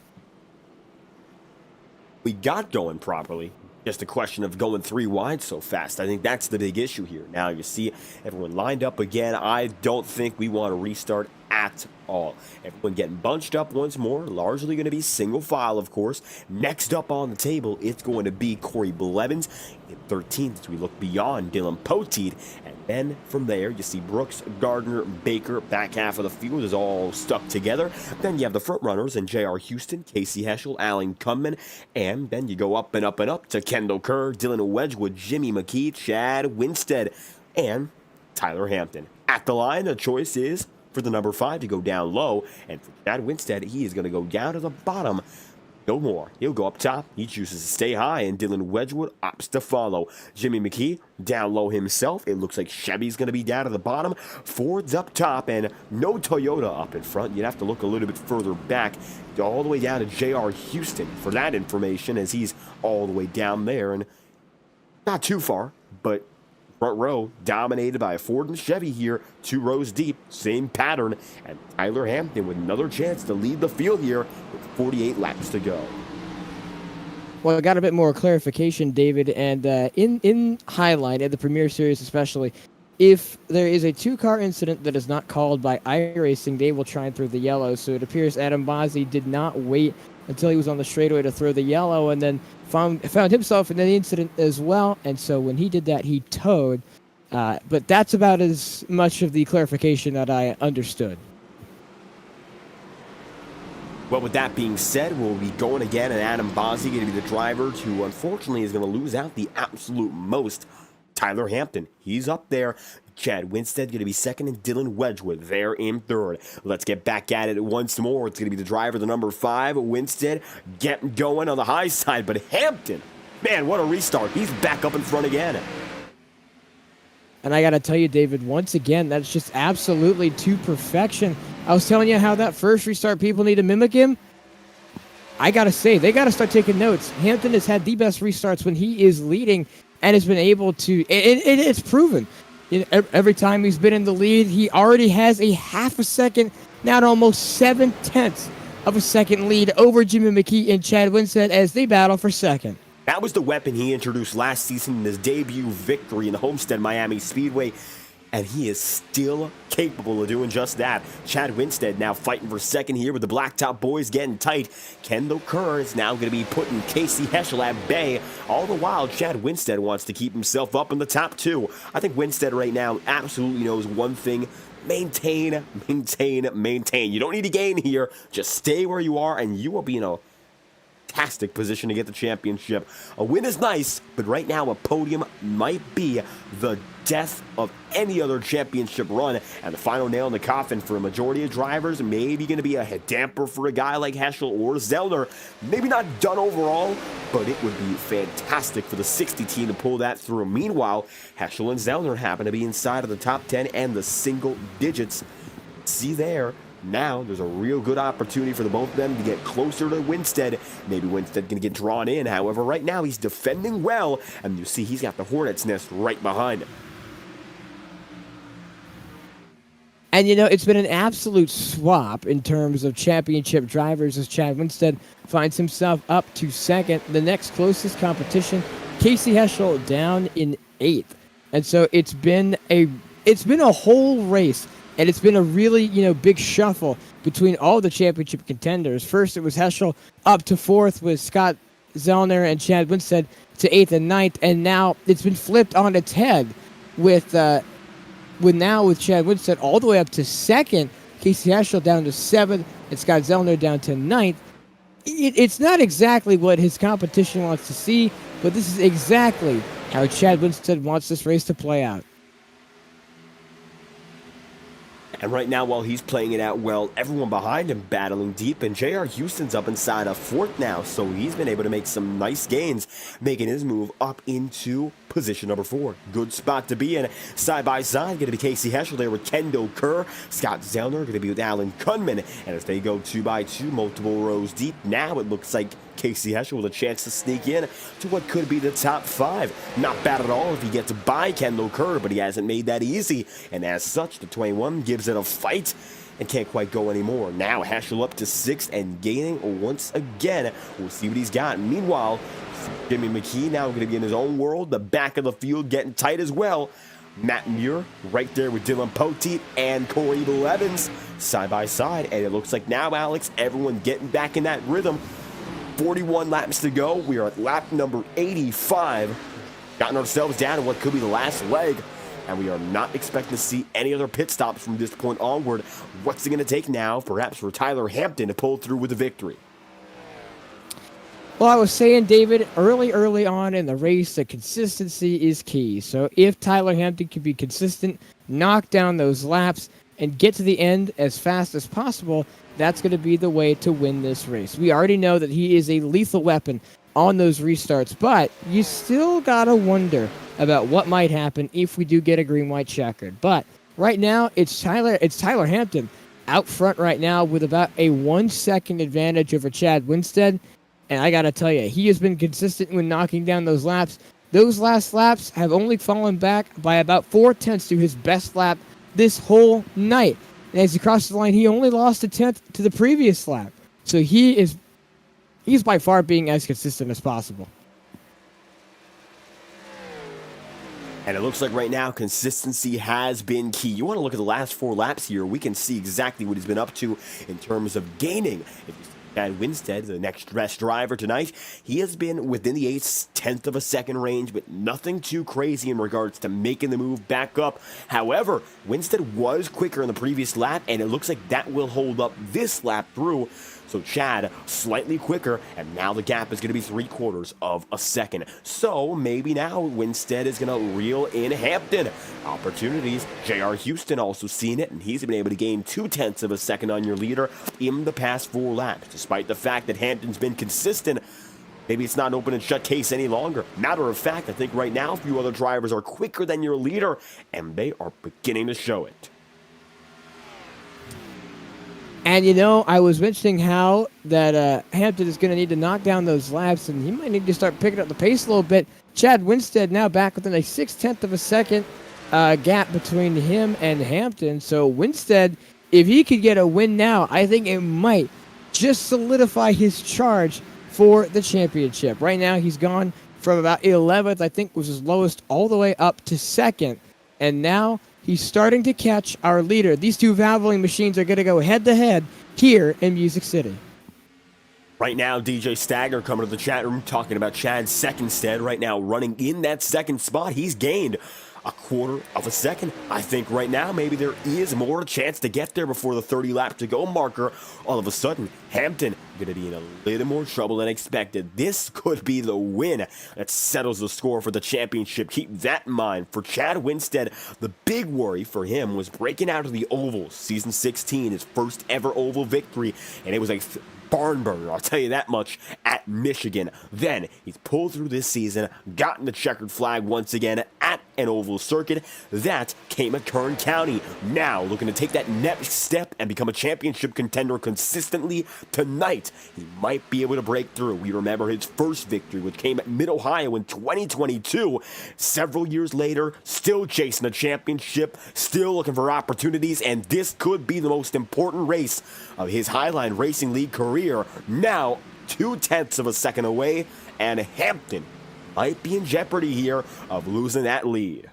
We got going properly. Just a question of going 3 wide so fast. I think that's the big issue here. Now you see everyone lined up again. I don't think we want to restart at all. Everyone getting bunched up once more, largely going to be single file, of course. Next up on the table, it's going to be Corey Blevins in 13th as we look beyond Dylan Poteet. And then from there, you see Brooks, Gardner, Baker. Back half of the field is all stuck together. Then you have the front runners in J.R. Houston, Casey Heschel, Alan Cunman. And then you go up and up and up to Kendall Kerr, Dylan Wedgwood, Jimmy McKee, Chad Winstead, and Tyler Hampton. At the line, the choice is for the number 5 to go down low, and for Chad Winstead, he is going to go down to the bottom. No more. He'll go up top. He chooses to stay high, and Dylan Wedgwood opts to follow. Jimmy McKee down low himself. It looks like Chevy's going to be down to the bottom. Ford's up top, and no Toyota up in front. You'd have to look a little bit further back, all the way down to J.R. Houston for that information, as he's all the way down there, and not too far, but front row dominated by a Ford and Chevy here, 2 rows deep, same pattern, and Tyler Hampton with another chance to lead the field here with 48 laps to go. Well, I got a bit more clarification, David, and in Highline, at the Premier Series especially, if there is a 2-car incident that is not called by iRacing, they will try and throw the yellow. So it appears Adam Bozzi did not wait until he was on the straightaway to throw the yellow, and then found himself in the incident as well. And so when he did that, he towed. But that's about as much of the clarification that I understood. Well, with that being said, we'll be going again, and Adam Bozzi going to be the driver who unfortunately is going to lose out the absolute most. Tyler Hampton, he's up there. Chad Winstead going to be second, and Dylan Wedgwood there in third. Let's get back at it once more. It's going to be the driver, the number 5, Winstead, getting going on the high side. But Hampton, man, what a restart. He's back up in front again. And I got to tell you, David, once again, that's just absolutely to perfection. I was telling you how that first restart people need to mimic him. I got to say, they got to start taking notes. Hampton has had the best restarts when he is leading and has been able to, it's proven. Every time he's been in the lead, he already has a half a second, now to almost 7/10 of a second lead over Jimmy McKee and Chad Winstead as they battle for second. That was the weapon he introduced last season in his debut victory in the Homestead Miami Speedway, and he is still capable of doing just that. Chad Winstead now fighting for second here with the Blacktop boys getting tight. Kendall Kerr is now going to be putting Casey Heschel at bay. All the while, Chad Winstead wants to keep himself up in the top 2. I think Winstead right now absolutely knows one thing: maintain, maintain, maintain. You don't need to gain here. Just stay where you are, and you will be in a fantastic position to get the championship. A win is nice, but right now a podium might be the death of any other championship run, and the final nail in the coffin for a majority of drivers, maybe going to be a head damper for a guy like Heschel or Zellner. Maybe not done overall, but it would be fantastic for the 60 team to pull that through. Meanwhile, Heschel and Zellner happen to be inside of the top 10 and the single digits. See there. Now, there's a real good opportunity for the both of them to get closer to Winstead. Maybe Winstead going to get drawn in. However, right now, he's defending well, and you see he's got the Hornet's Nest right behind him. And, it's been an absolute swap in terms of championship drivers as Chad Winstead finds himself up to second. The next closest competition, Casey Heschel down in 8th. And so it's been a whole race. And it's been a really, big shuffle between all the championship contenders. First, it was Heschel up to 4th with Scott Zellner and Chad Winstead to 8th and 9th. And now it's been flipped on its head with Chad Winstead all the way up to 2nd, Casey Heschel down to 7th, and Scott Zellner down to 9th. It's not exactly what his competition wants to see, but this is exactly how Chad Winstead wants this race to play out. And right now, while he's playing it out well, everyone behind him battling deep, and J.R. Houston's up inside of 4th now, so he's been able to make some nice gains, making his move up into position number 4. Good spot to be in. Side by side, going to be Casey Heschel there with Kendall Kerr. Scott Zellner going to be with Alan Cunman, and as they go 2 by 2, multiple rows deep, now it looks like Casey Heschel with a chance to sneak in to what could be the top 5. Not bad at all if he gets by Kendall Kerr, but he hasn't made that easy. And as such, the 21 gives it a fight and can't quite go anymore. Now Heschel up to 6th and gaining once again. We'll see what he's got. Meanwhile, Jimmy McKee now going to be in his own world. The back of the field getting tight as well. Matt Muir right there with Dylan Poteet and Corey Blevins side by side. And it looks like now, Alex, everyone getting back in that rhythm. 41 laps to go. We are at lap number 85. Gotten ourselves down in what could be the last leg. And we are not expecting to see any other pit stops from this point onward. What's it going to take now, perhaps, for Tyler Hampton to pull through with a victory? Well, I was saying, David, early on in the race, that consistency is key. So if Tyler Hampton can be consistent, knock down those laps, and get to the end as fast as possible, that's going to be the way to win this race. We already know that he is a lethal weapon on those restarts, but you still got to wonder about what might happen if we do get a green-white checkered. But right now, it's Tyler Hampton out front right now with about a 1 second advantage over Chad Winstead. And I got to tell you, he has been consistent when knocking down those laps. Those last laps have only fallen back by about 4/10 to his best lap this whole night. And as he crossed the line, he only lost a 10th to the previous lap. So he's by far being as consistent as possible. And it looks like right now, consistency has been key. You want to look at the last 4 laps here. We can see exactly what he's been up to in terms of gaining. If you and Winstead, the next best driver tonight, he has been within the 1/10 of a second range, but nothing too crazy in regards to making the move back up. However, Winstead was quicker in the previous lap, and it looks like that will hold up this lap through. So Chad slightly quicker, and now the gap is going to be 3/4 of a second. So maybe now Winstead is going to reel in Hampton. Opportunities. J.R. Houston also seen it, and he's been able to gain 2/10 of a second on your leader in the past 4 laps. Despite the fact that Hampton's been consistent, maybe it's not an open and shut case any longer. Matter of fact, I think right now a few other drivers are quicker than your leader, and they are beginning to show it. And, I was mentioning how that Hampton is going to need to knock down those laps, and he might need to start picking up the pace a little bit. Chad Winstead now back within a 6/10 of a second gap between him and Hampton. So Winstead, if he could get a win now, I think it might just solidify his charge for the championship. Right now, he's gone from about 11th, I think was his lowest, all the way up to 2nd. And now he's starting to catch our leader. These two Valvoline machines are going to go head-to-head here in Music City. Right now, DJ Stagger coming to the chat room talking about Chad Secondstead right now running in that second spot. He's gained 1/4 of a second. I think right now maybe there is more chance to get there before the 30 lap to go marker. All of a sudden, Hampton going to be in a little more trouble than expected. This could be the win that settles the score for the championship. Keep that in mind. For Chad Winstead, the big worry for him was breaking out of the oval. Season 16, his first ever oval victory, and it was a barn burner, I'll tell you that much, at Michigan. Then he's pulled through this season, gotten the checkered flag once again at an oval circuit. That came at Kern County. Now looking to take that next step and become a championship contender consistently tonight. He might be able to break through. We remember his first victory, which came at Mid-Ohio in 2022. Several years later, still chasing a championship, still looking for opportunities, and this could be the most important race of his Highline Racing League career. Now 2/10 of a second away, and Hampton might be in jeopardy here of losing that lead.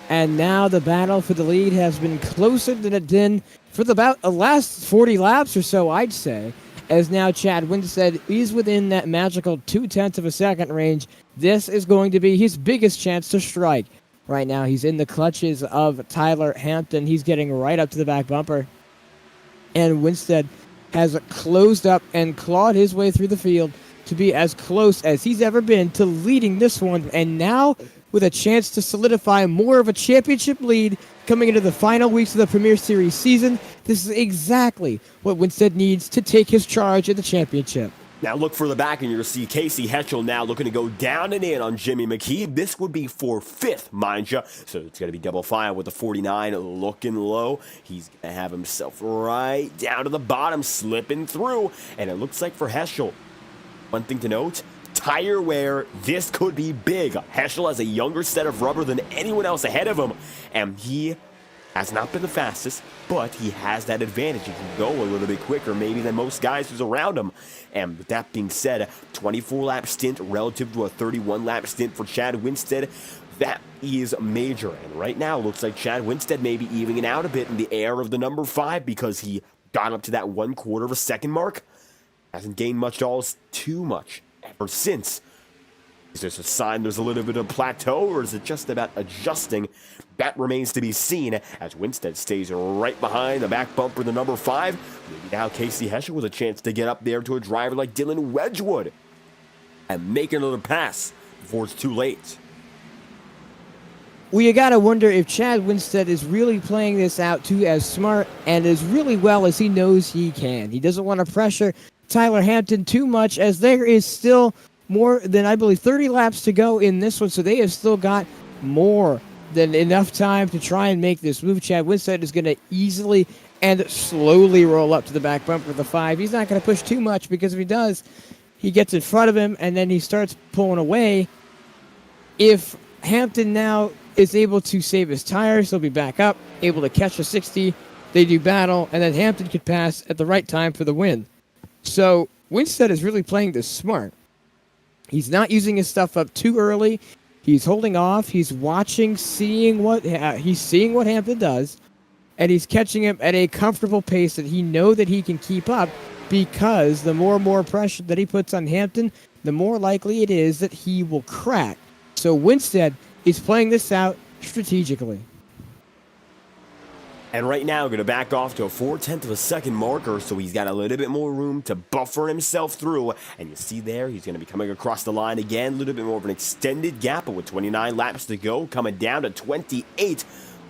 And now the battle for the lead has been closer than it's been for about the last 40 laps or so, I'd say, as now Chad Winstead is within that magical 2/10 of a second range. This is going to be his biggest chance to strike. Right now, he's in the clutches of Tyler Hampton. He's getting right up to the back bumper. And Winstead has closed up and clawed his way through the field to be as close as he's ever been to leading this one. And now, with a chance to solidify more of a championship lead coming into the final weeks of the Premier Series season, this is exactly what Winstead needs to take his charge at the championship. Now look further back and you'll see Casey Heschel now looking to go down and in on Jimmy McKee. This would be for 5th, mind you. So it's going to be double file with the 49 looking low. He's going to have himself right down to the bottom, slipping through. And it looks like for Heschel, one thing to note, tire wear, this could be big. Heschel has a younger set of rubber than anyone else ahead of him. And he has not been the fastest, but he has that advantage. He can go a little bit quicker maybe than most guys who's around him. And with that being said, 24-lap stint relative to a 31-lap stint for Chad Winstead. That is major. And right now, looks like Chad Winstead may be evening out a bit in the air of the number 5 because he got up to that 1/4 of a second mark. Hasn't gained much at all, too much ever since. Is this a sign there's a little bit of plateau, or is it just about adjusting? That remains to be seen as Winstead stays right behind the back bumper, the number 5. Maybe now Casey Heschel with a chance to get up there to a driver like Dylan Wedgwood and make another pass before it's too late. Well, you got to wonder if Chad Winstead is really playing this out too as smart and as really well as he knows he can. He doesn't want to pressure Tyler Hampton too much, as there is still more than, I believe, 30 laps to go in this one, so they have still got more than enough time to try and make this move. Chad Winstead is going to easily and slowly roll up to the back bumper of the 5. He's not going to push too much, because if he does, he gets in front of him and then he starts pulling away. If Hampton now is able to save his tires, he'll be back up, able to catch a 60. They do battle, and then Hampton could pass at the right time for the win. So Winstead is really playing this smart. He's not using his stuff up too early. He's holding off. He's watching, seeing what Hampton does, and he's catching him at a comfortable pace that he knows that he can keep up, because the more and more pressure that he puts on Hampton, the more likely it is that he will crack. So Winstead is playing this out strategically. And right now, going to back off to a 4/10 of a second marker, so he's got a little bit more room to buffer himself through. And you see there, he's going to be coming across the line again, a little bit more of an extended gap, but with 29 laps to go, coming down to 28.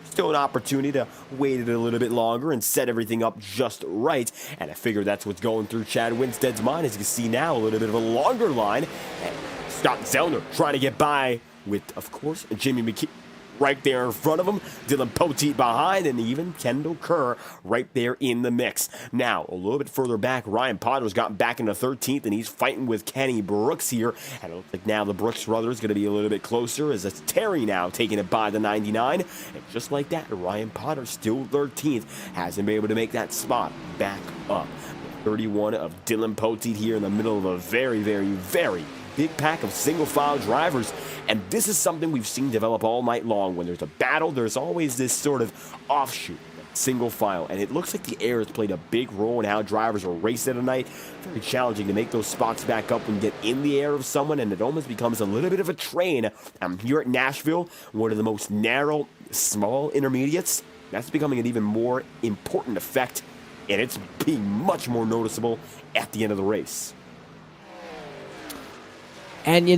Still an opportunity to wait it a little bit longer and set everything up just right. And I figure that's what's going through Chad Winstead's mind. As you can see now, a little bit of a longer line. And Scott Zellner trying to get by with, of course, Jimmy McKee right there in front of him, Dylan Poteet behind, and even Kendall Kerr right there in the mix. Now, a little bit further back, Ryan Potter's gotten back into 13th, and he's fighting with Kenny Brooks here. And it looks like now the Brooks brothers going to be a little bit closer, as it's Terry now taking it by the 99. And just like that, Ryan Potter still 13th, hasn't been able to make that spot back up. 31 of Dylan Poteet here in the middle of a very, very, very big pack of single-file drivers, and this is something we've seen develop all night long. When there's a battle, there's always this sort of offshoot, single file, and it looks like the air has played a big role in how drivers are racing tonight. Very challenging to make those spots back up and get in the air of someone, and it almost becomes a little bit of a train. Here at Nashville, one of the most narrow, small intermediates, that's becoming an even more important effect, and it's being much more noticeable at the end of the race. And,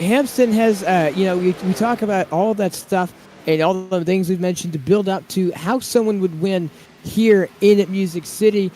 Hampton has, we talk about all that stuff and all the things we've mentioned to build up to how someone would win here in Music City.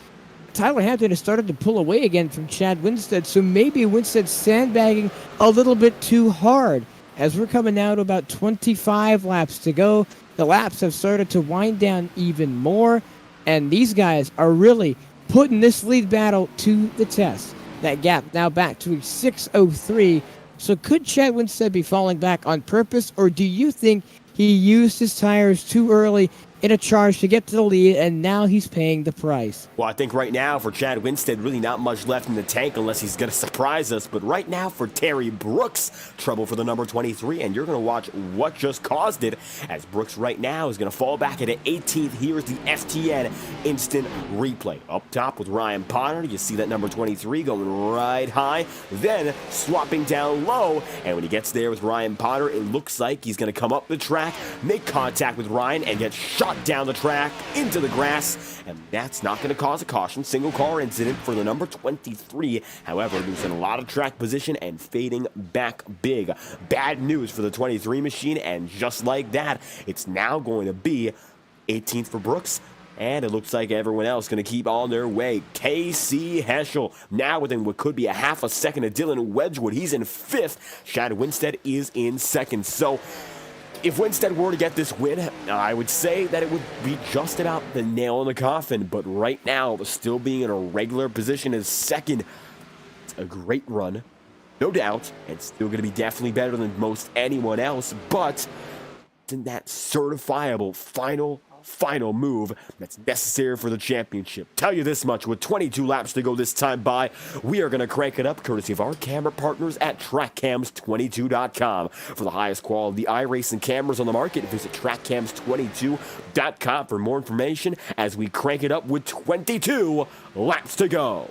Tyler Hampton has started to pull away again from Chad Winstead, so maybe Winstead's sandbagging a little bit too hard. As we're coming now to about 25 laps to go, the laps have started to wind down even more, and these guys are really putting this lead battle to the test. That gap now back to 6:03. So could Chad Winstead be falling back on purpose, or do you think he used his tires too early in a charge to get to the lead, and now he's paying the price? Well, I think right now for Chad Winstead, really not much left in the tank unless he's going to surprise us. But right now for Terry Brooks, trouble for the number 23, and you're going to watch what just caused it, as Brooks right now is going to fall back at 18th. Here's the FTN instant replay. Up top with Ryan Potter, you see that number 23 going right high, then swapping down low, and when he gets there with Ryan Potter, it looks like he's going to come up the track, make contact with Ryan, and get shot down the track into the grass, and that's not going to cause a caution. Single car incident for the number 23. However, losing a lot of track position and fading back big. Bad news for the 23 machine, and just like that, it's now going to be 18th for Brooks. And it looks like everyone else going to keep on their way. Casey Heschel now within what could be a half a second of Dylan Wedgwood. He's in 5th. Chad Winstead is in 2nd. So if Winstead were to get this win, I would say that it would be just about the nail in the coffin. But right now, still being in a regular position as 2nd, it's a great run, no doubt. It's still going to be definitely better than most anyone else. But isn't that certifiable final final move that's necessary for the championship. Tell you this much, with 22 laps to go this time by, we are going to crank it up courtesy of our camera partners at TrackCams22.com. For the highest quality iRacing cameras on the market, visit TrackCams22.com for more information as we crank it up with 22 laps to go.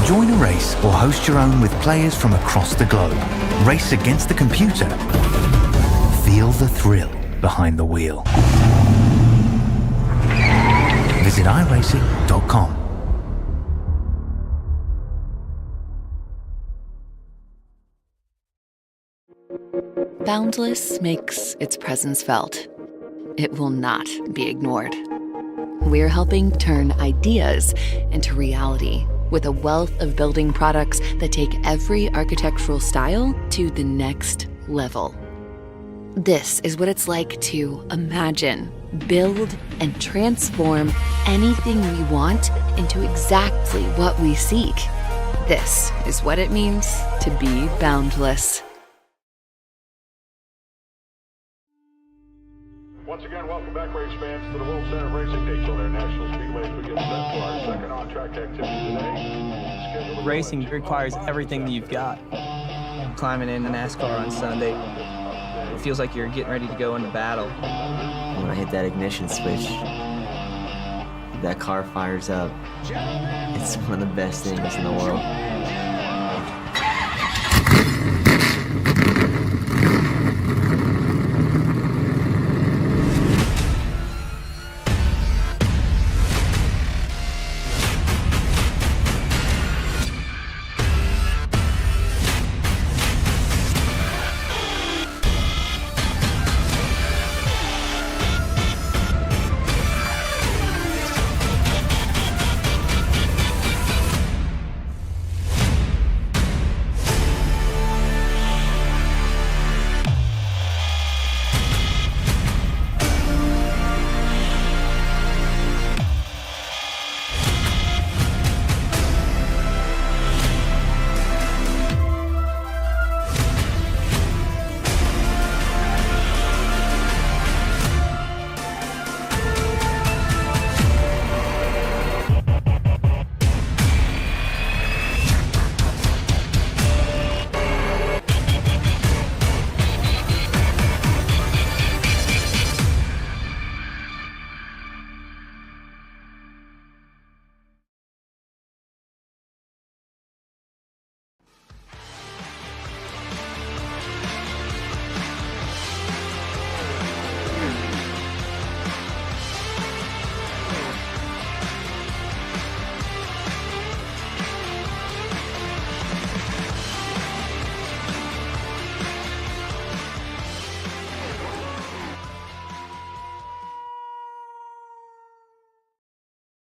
Join a race or host your own with players from across the globe. Race against the computer. Feel the thrill behind the wheel. Visit iRacing.com. Boundless makes its presence felt. It will not be ignored. We're helping turn ideas into reality with a wealth of building products that take every architectural style to the next level. This is what it's like to imagine, build, and transform anything we want into exactly what we seek. This is what it means to be boundless. Once again, welcome back, race fans, to the World Center of Racing, Daytona National Speedway, as we get set for our second on-track activity today. Racing requires everything that you've got. Climbing into NASCAR on Sunday, it feels like you're getting ready to go into battle. When I hit that ignition switch, that car fires up. It's one of the best things in the world.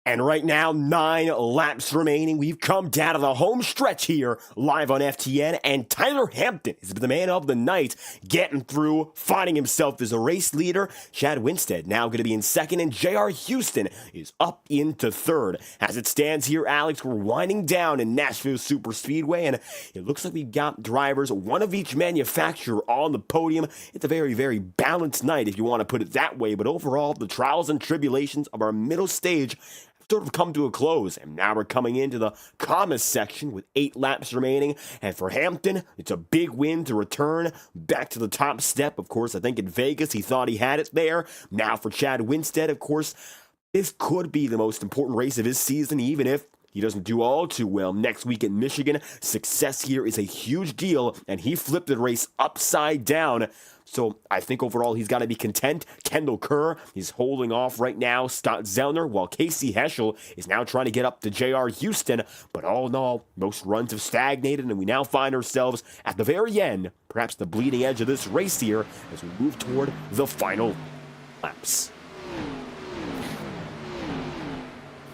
And right now, 9 laps remaining. We've come down to the home stretch here, live on FTN, and Tyler Hampton is the man of the night, getting through, finding himself as a race leader. Chad Winstead now going to be in second, and J.R. Houston is up into third. As it stands here, Alex, we're winding down in Nashville SuperSpeedway, and it looks like we've got drivers, one of each manufacturer on the podium. It's a very, very balanced night, if you want to put it that way, but overall, the trials and tribulations of our middle stage sort of come to a close, and now we're coming into the commas section with 8 laps remaining, and for Hampton, it's a big win to return back to the top step. Of course, I think in Vegas, he thought he had it there. Now for Chad Winstead, of course, this could be the most important race of his season, even if he doesn't do all too well next week in Michigan. Success here is a huge deal, and he flipped the race upside down. So I think overall he's got to be content. Kendall Kerr is holding off right now, Scott Zellner, while Casey Heschel is now trying to get up to J.R. Houston. But all in all, most runs have stagnated, and we now find ourselves at the very end, perhaps the bleeding edge of this race here, as we move toward the final laps.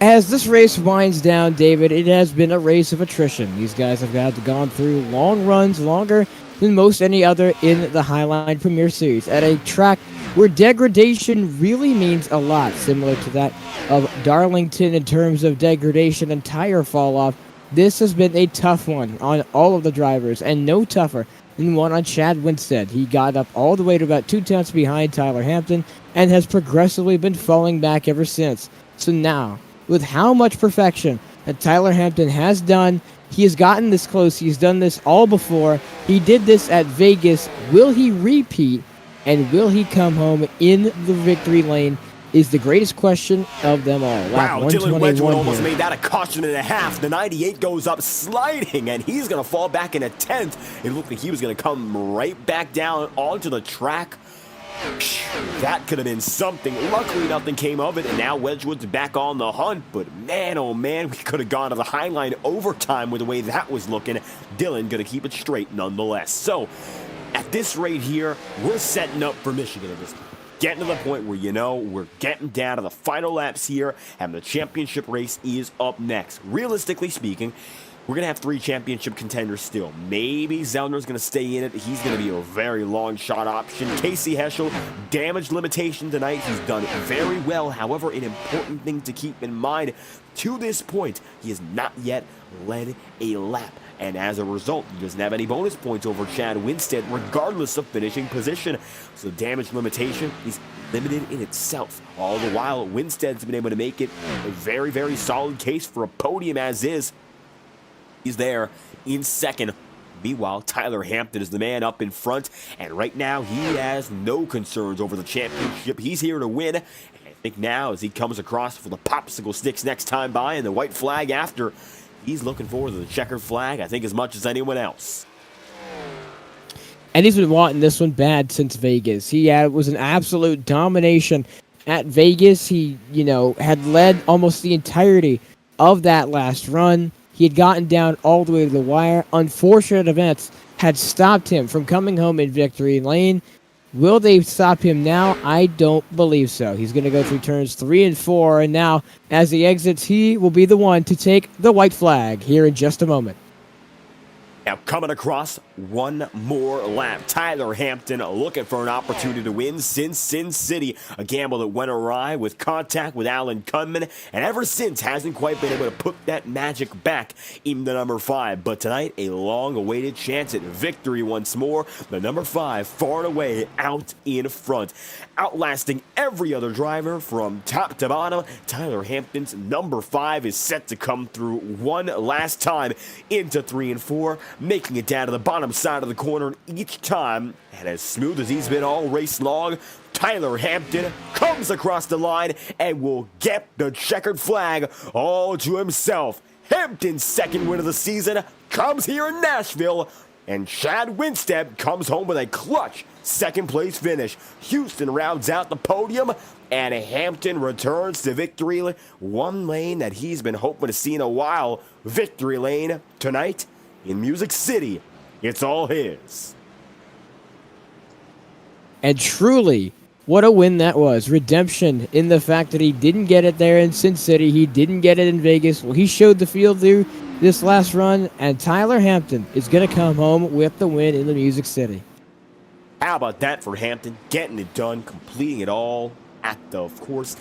As this race winds down, David, it has been a race of attrition. These guys have gone through long runs, longer than most any other in the Highline Premier Series, at a track where degradation really means a lot, similar to that of Darlington in terms of degradation and tire fall off. This has been a tough one on all of the drivers, and no tougher than one on Chad Winstead. He got up all the way to about 2 tenths behind Tyler Hampton and has progressively been falling back ever since. So now, with how much perfection that Tyler Hampton has done, he has gotten this close. He's done this all before. He did this at Vegas. Will he repeat, and will he come home in the victory lane is the greatest question of them all. Wow, Dylan Wedgwood almost made that a caution and a half. The 98 goes up sliding, and he's going to fall back in a 10th. It looked like he was going to come right back down onto the track. That could have been something. Luckily, nothing came of it, and now Wedgwood's back on the hunt. But man, oh man, we could have gone to the Highline overtime with the way that was looking. Dylan gonna keep it straight nonetheless. So, at this rate here, we're setting up for Michigan at this point. Getting to the point where, we're getting down to the final laps here, and the championship race is up next. Realistically speaking, we're going to have 3 championship contenders still. Maybe Zellner's going to stay in it. He's going to be a very long shot option. Casey Heschel, damage limitation tonight. He's done very well. However, an important thing to keep in mind, to this point, he has not yet led a lap. And as a result, he doesn't have any bonus points over Chad Winstead, regardless of finishing position. So damage limitation is limited in itself. All the while, Winstead's been able to make it a very, very solid case for a podium as is. He's there in second. Meanwhile, Tyler Hampton is the man up in front, and right now he has no concerns over the championship. He's here to win. And I think now, as he comes across for the popsicle sticks next time by and the white flag after, he's looking forward to the checkered flag, I think, as much as anyone else. And he's been wanting this one bad since Vegas. He was an absolute domination at Vegas. He, had led almost the entirety of that last run. He had gotten down all the way to the wire. Unfortunate events had stopped him from coming home in victory lane. Will they stop him now? I don't believe so. He's going to go through turns 3 and 4, and now, as he exits, he will be the one to take the white flag here in just a moment. Now coming across one more lap. Tyler Hampton looking for an opportunity to win since Sin City. A gamble that went awry with contact with Alan Cunman, and ever since hasn't quite been able to put that magic back in the number 5. But tonight, a long-awaited chance at victory once more. The number 5 far and away out in front. Outlasting every other driver from top to bottom, Tyler Hampton's number 5 is set to come through one last time into 3 and 4. Making it down to the bottom side of the corner each time. And as smooth as he's been all race long, Tyler Hampton comes across the line and will get the checkered flag all to himself. Hampton's second win of the season comes here in Nashville, and Chad Winstead comes home with a clutch second-place finish. Houston rounds out the podium, and Hampton returns to victory one lane that he's been hoping to see in a while. Victory lane tonight in Music City. It's all his. And truly, What a win that was. Redemption in the fact that he didn't get it there in Sin City. He didn't get it in Vegas. Well, he showed the field through this last run, and Tyler Hampton is going to come home with the win in the Music City. How about that for Hampton? Getting it done, completing it all at the, of course,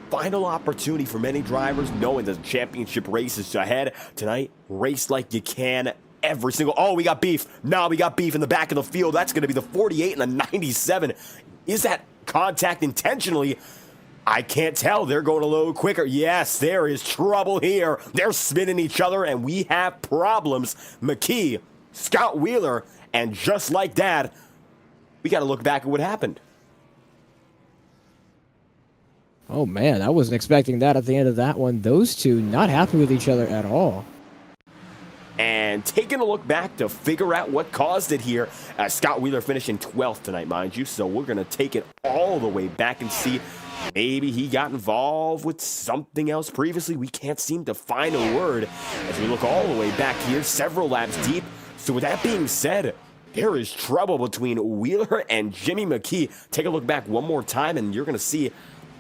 final opportunity for many drivers, knowing that the championship race is ahead tonight. Race like you can every single... Oh, we got beef. No, we got beef in the back of the field. That's going to be the 48 and the 97. Is that contact intentionally? I can't tell. They're going a little quicker. Yes, there is trouble here. They're spinning each other, and we have problems. McKee, Scott Wheeler, and just like that, we got to look back at what happened. Oh, man, I wasn't expecting that at the end of that one. Those two not happy with each other at all. And taking a look back to figure out what caused it here. Scott Wheeler finishing 12th tonight, mind you, so we're going to take it all the way back and see maybe he got involved with something else previously. We can't seem to find a word as we look all the way back here, several laps deep. So with that being said, there is trouble between Wheeler and Jimmy McKee. Take a look back one more time, and you're going to see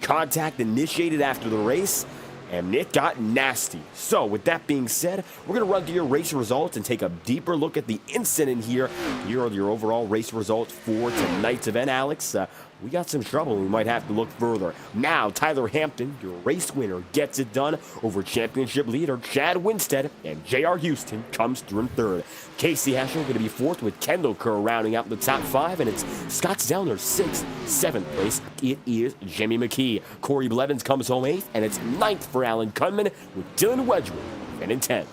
contact initiated after the race, and it got nasty. So with that being said, we're going to run through your race results and take a deeper look at the incident here. Here are your overall race results for tonight's event, Alex. We got some trouble. We might have to look further. Now, Tyler Hampton, your race winner, gets it done over championship leader Chad Winstead, and J.R. Houston comes through in third. Casey Heschel going to be fourth with Kendall Kerr rounding out the top five, and it's Scott Zellner sixth. Seventh place, it is Jimmy McKee. Corey Blevins comes home eighth, and it's ninth for Alan Cunman with Dylan Wedgwood in 10th.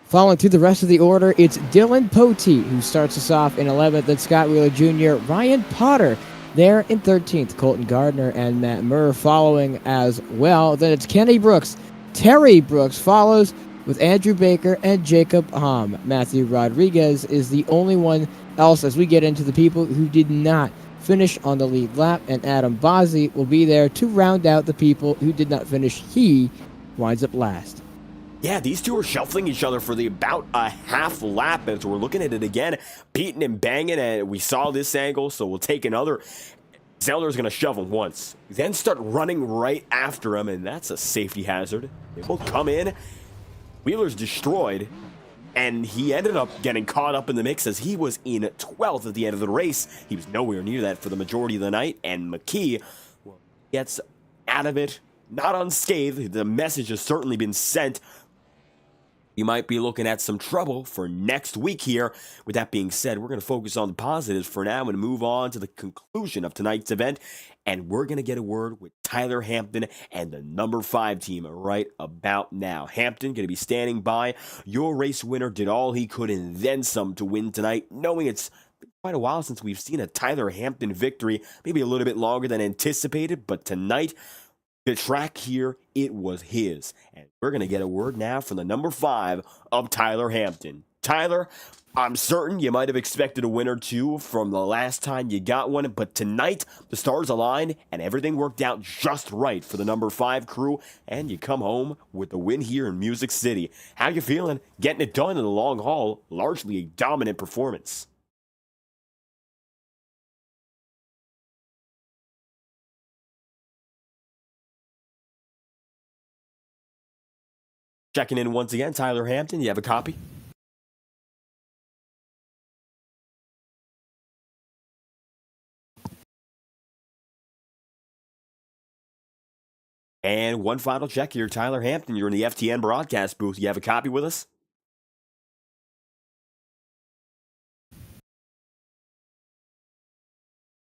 Following through the rest of the order, it's Dylan Potee who starts us off in 11th, then Scott Wheeler Jr., Ryan Potter there in 13th, Colton Gardner and Matt Murr following as well. Then it's Kenny Brooks. Terry Brooks follows with Andrew Baker and Jacob Hom. Matthew Rodriguez is the only one else as we get into the people who did not finish on the lead lap, and Adam Bozzi will be there to round out the people who did not finish. He winds up last. Yeah, these two are shuffling each other for about a half lap as we're looking at it again, beating and banging, and we saw this angle, so we'll take another. Zellner's going to shove him once, then start running right after him, and that's a safety hazard. They both come in. Wheeler's destroyed, and he ended up getting caught up in the mix as he was in 12th at the end of the race. He was nowhere near that for the majority of the night, and McKee gets out of it, not unscathed. The message has certainly been sent. You might be looking at some trouble for next week here. With that being said, we're going to focus on the positives for now and move on to the conclusion of tonight's event. And we're going to get a word with Tyler Hampton and the number 5 team right about now. Hampton going to be standing by. Your race winner did all he could and then some to win tonight, knowing it's been quite a while since we've seen a Tyler Hampton victory, maybe a little bit longer than anticipated, but tonight, the track here, it was his. And we're going to get a word now from the number 5 of Tyler Hampton. Tyler, I'm certain you might have expected a win or two from the last time you got one, but tonight the stars aligned and everything worked out just right for the number 5 crew, and you come home with the win here in Music City. How you feeling? Getting it done in the long haul, largely a dominant performance. Checking in once again, Tyler Hampton, you have a copy? And one final check here, Tyler Hampton, you're in the FTN broadcast booth. You have a copy with us?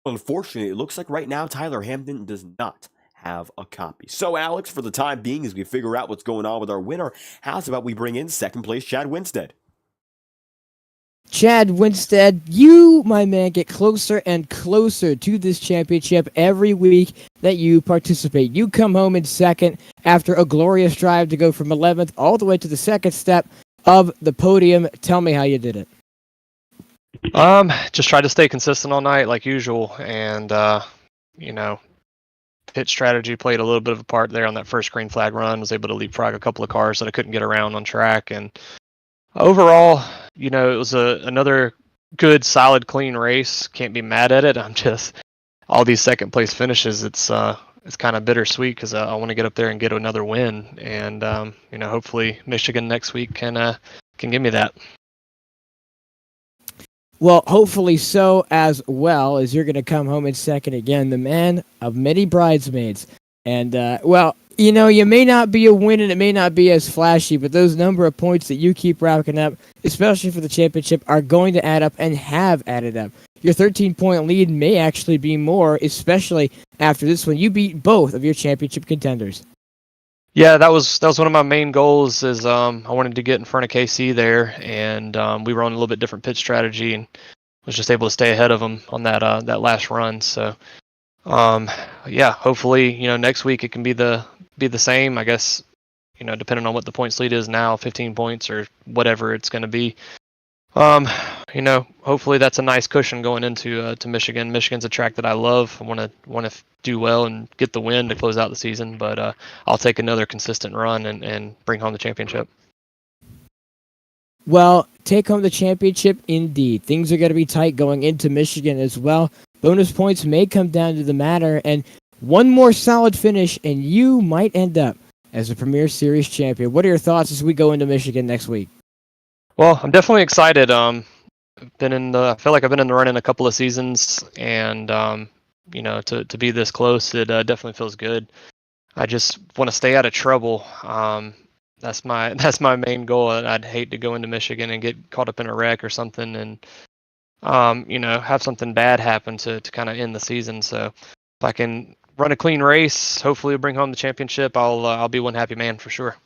Unfortunately, it looks like right now Tyler Hampton does not have a copy. So, Alex, for the time being, as we figure out what's going on with our winner, how's about we bring in second place Chad Winstead? Chad Winstead, you, my man, get closer and closer to this championship every week that you participate. You come home in second after a glorious drive to go from 11th all the way to the second step of the podium. Tell me how you did it. Just tried to stay consistent all night like usual, and pit strategy played a little bit of a part there on that first green flag run. Was able to leapfrog a couple of cars that I couldn't get around on track, and overall, it was another good, solid, clean race. Can't be mad at it. I'm just all these second place finishes, it's kind of bittersweet because I want to get up there and get another win, and hopefully Michigan next week can give me that. Well, hopefully so as well, as you're going to come home in second again, the man of many bridesmaids. And, you may not be a win and it may not be as flashy, but those number of points that you keep racking up, especially for the championship, are going to add up and have added up. Your 13-point lead may actually be more, especially after this one. You beat both of your championship contenders. Yeah, that was one of my main goals. Is I wanted to get in front of KC there, and we were on a little bit different pit strategy, and was just able to stay ahead of them on that last run. So, hopefully, next week it can be the same. I guess, depending on what the points lead is now, 15 points or whatever it's going to be. Hopefully that's a nice cushion going into to Michigan. Michigan's a track that I love. I want to do well and get the win to close out the season, but I'll take another consistent run and bring home the championship. Well, take home the championship indeed. Things are going to be tight going into Michigan as well. Bonus points may come down to the matter, and one more solid finish, and you might end up as the Premier Series champion. What are your thoughts as we go into Michigan next week? Well, I'm definitely excited. I feel like I've been in the run in a couple of seasons, and to be this close, it definitely feels good. I just want to stay out of trouble. That's my main goal. I'd hate to go into Michigan and get caught up in a wreck or something, and have something bad happen to kind of end the season. So if I can run a clean race, hopefully bring home the championship, I'll be one happy man for sure.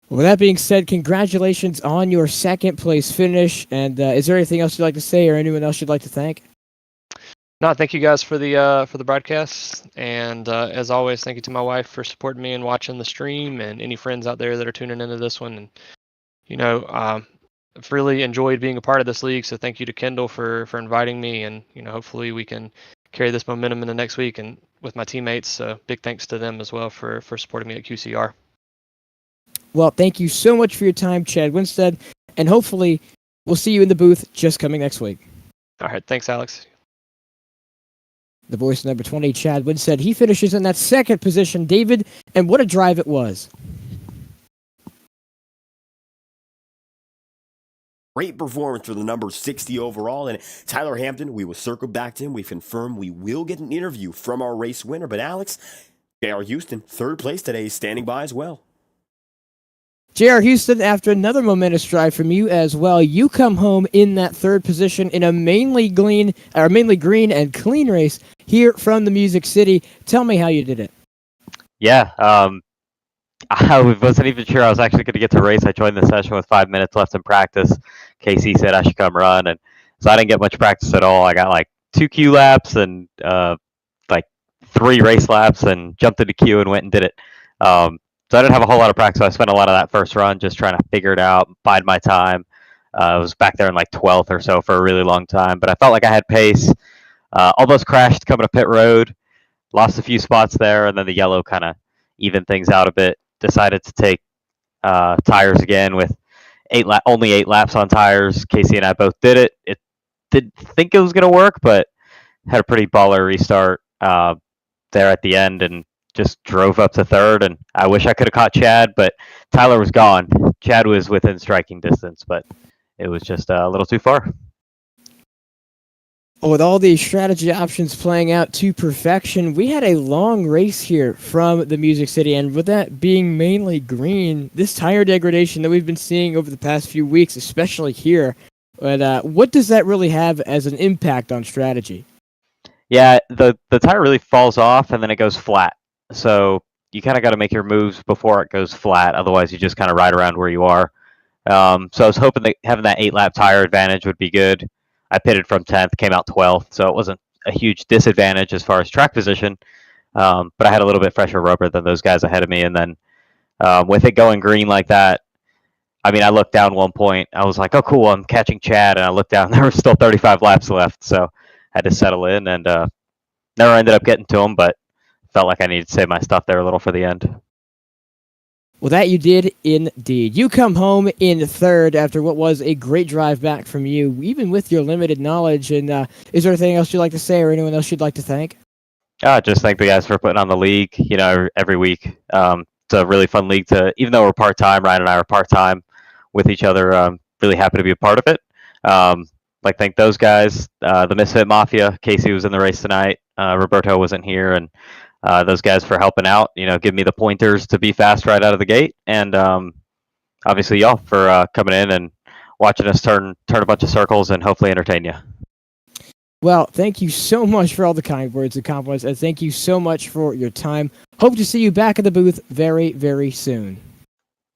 With that being said, congratulations on your second place finish. And is there anything else you'd like to say, or anyone else you'd like to thank? No, thank you guys for the broadcast, and as always, thank you to my wife for supporting me and watching the stream, and any friends out there that are tuning into this one. And I've really enjoyed being a part of this league. So thank you to Kendall for inviting me, and hopefully we can carry this momentum into next week and with my teammates. So big thanks to them as well for supporting me at QCR. Well, thank you so much for your time, Chad Winstead, and hopefully we'll see you in the booth just coming next week. All right, thanks, Alex. The voice number 20, Chad Winstead, he finishes in that second position. David, and what a drive it was. Great performance for the number 60 overall. And Tyler Hampton, we will circle back to him. We've confirmed we will get an interview from our race winner. But Alex, J.R. Houston, third place today, is standing by as well. J.R. Houston, after another momentous drive from you as well, you come home in that third position in a mainly green and clean race here from the Music City. Tell me how you did it. Yeah, I wasn't even sure I was actually going to get to race. I joined the session with 5 minutes left in practice. Casey said I should come run, and so I didn't get much practice at all. I got like 2 Q laps and like 3 race laps, and jumped into Q and went and did it. So I didn't have a whole lot of practice. So I spent a lot of that first run just trying to figure it out, bide my time. I was back there in like 12th or so for a really long time, but I felt like I had pace. Almost crashed coming to pit road, lost a few spots there, and then the yellow kind of evened things out a bit. Decided to take tires again with only 8 laps on tires. Casey and I both did it. It didn't think it was going to work, but had a pretty baller restart there at the end, and just drove up to third. And I wish I could have caught Chad, but Tyler was gone. Chad was within striking distance, but it was just a little too far. With all these strategy options playing out to perfection, we had a long race here from the Music City, and with that being mainly green, this tire degradation that we've been seeing over the past few weeks, especially here, but what does that really have as an impact on strategy? Yeah, the tire really falls off and then it goes flat. So you kind of got to make your moves before it goes flat. Otherwise, you just kind of ride around where you are. So I was hoping that having that 8-lap tire advantage would be good. I pitted from 10th, came out 12th, so it wasn't a huge disadvantage as far as track position. But I had a little bit fresher rubber than those guys ahead of me. And then with it going green like that, I mean, I looked down one point. I was like, oh, cool, I'm catching Chad. And I looked down, there were still 35 laps left. So I had to settle in, and never ended up getting to him, but felt like I needed to save my stuff there a little for the end. Well, that you did indeed. You come home in third after what was a great drive back from you, even with your limited knowledge. And is there anything else you'd like to say or anyone else you'd like to thank? Just thank the guys for putting on the league, every week. It's a really fun league even though we're part-time, Ryan and I are part-time with each other, really happy to be a part of it. Thank those guys, the Misfit Mafia. Casey was in the race tonight. Roberto wasn't here, and those guys for helping out, give me the pointers to be fast right out of the gate. And obviously y'all for coming in and watching us turn a bunch of circles and hopefully entertain you. Well, thank you so much for all the kind words and compliments, and thank you so much for your time. Hope to see you back in the booth very, very soon.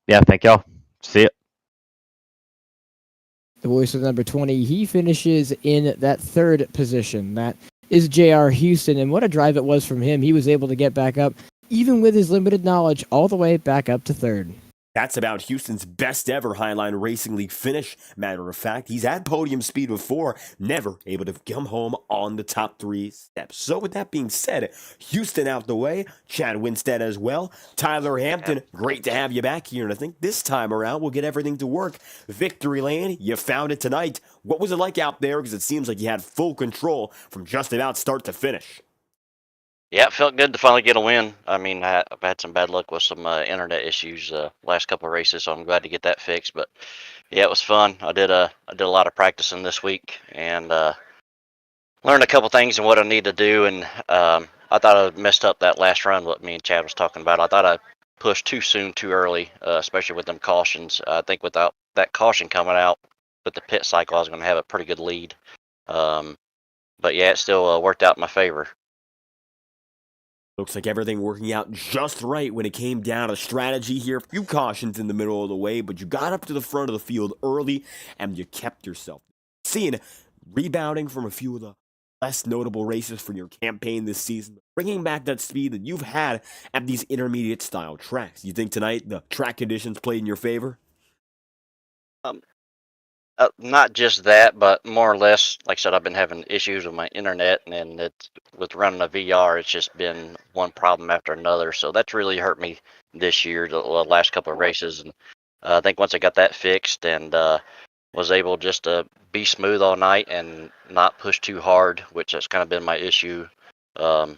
Yeah, thank y'all. See ya. The voice of number 20, he finishes in that third position. That is J.R. Houston, and what a drive it was from him. He was able to get back up, even with his limited knowledge, all the way back up to third. That's about Houston's best ever Highline Racing League finish. Matter of fact, he's had podium speed before, never able to come home on the top 3 steps. So with that being said, Houston out the way, Chad Winstead as well. Tyler Hampton, great to have you back here, and I think this time around we'll get everything to work. Victory Lane, you found it tonight. What was it like out there? Because it seems like you had full control from just about start to finish. Yeah, it felt good to finally get a win. I mean, I've had some bad luck with some internet issues last couple of races, so I'm glad to get that fixed. But yeah, it was fun. I did a lot of practicing this week and learned a couple things and what I need to do. And I thought I messed up that last run. What me and Chad was talking about. I thought I pushed too soon, too early, especially with them cautions. I think without that caution coming out with the pit cycle, I was going to have a pretty good lead. But yeah, it still worked out in my favor. Looks like everything working out just right when it came down to strategy here. A few cautions in the middle of the way, but you got up to the front of the field early and you kept yourself. Seeing rebounding from a few of the less notable races for your campaign this season, bringing back that speed that you've had at these intermediate style tracks. You think tonight the track conditions played in your favor? Not just that, but more or less, like I said, I've been having issues with my internet, and it's with running a VR, it's just been one problem after another. So that's really hurt me this year, the last couple of races. And I think once I got that fixed and was able just to be smooth all night and not push too hard, which has kind of been my issue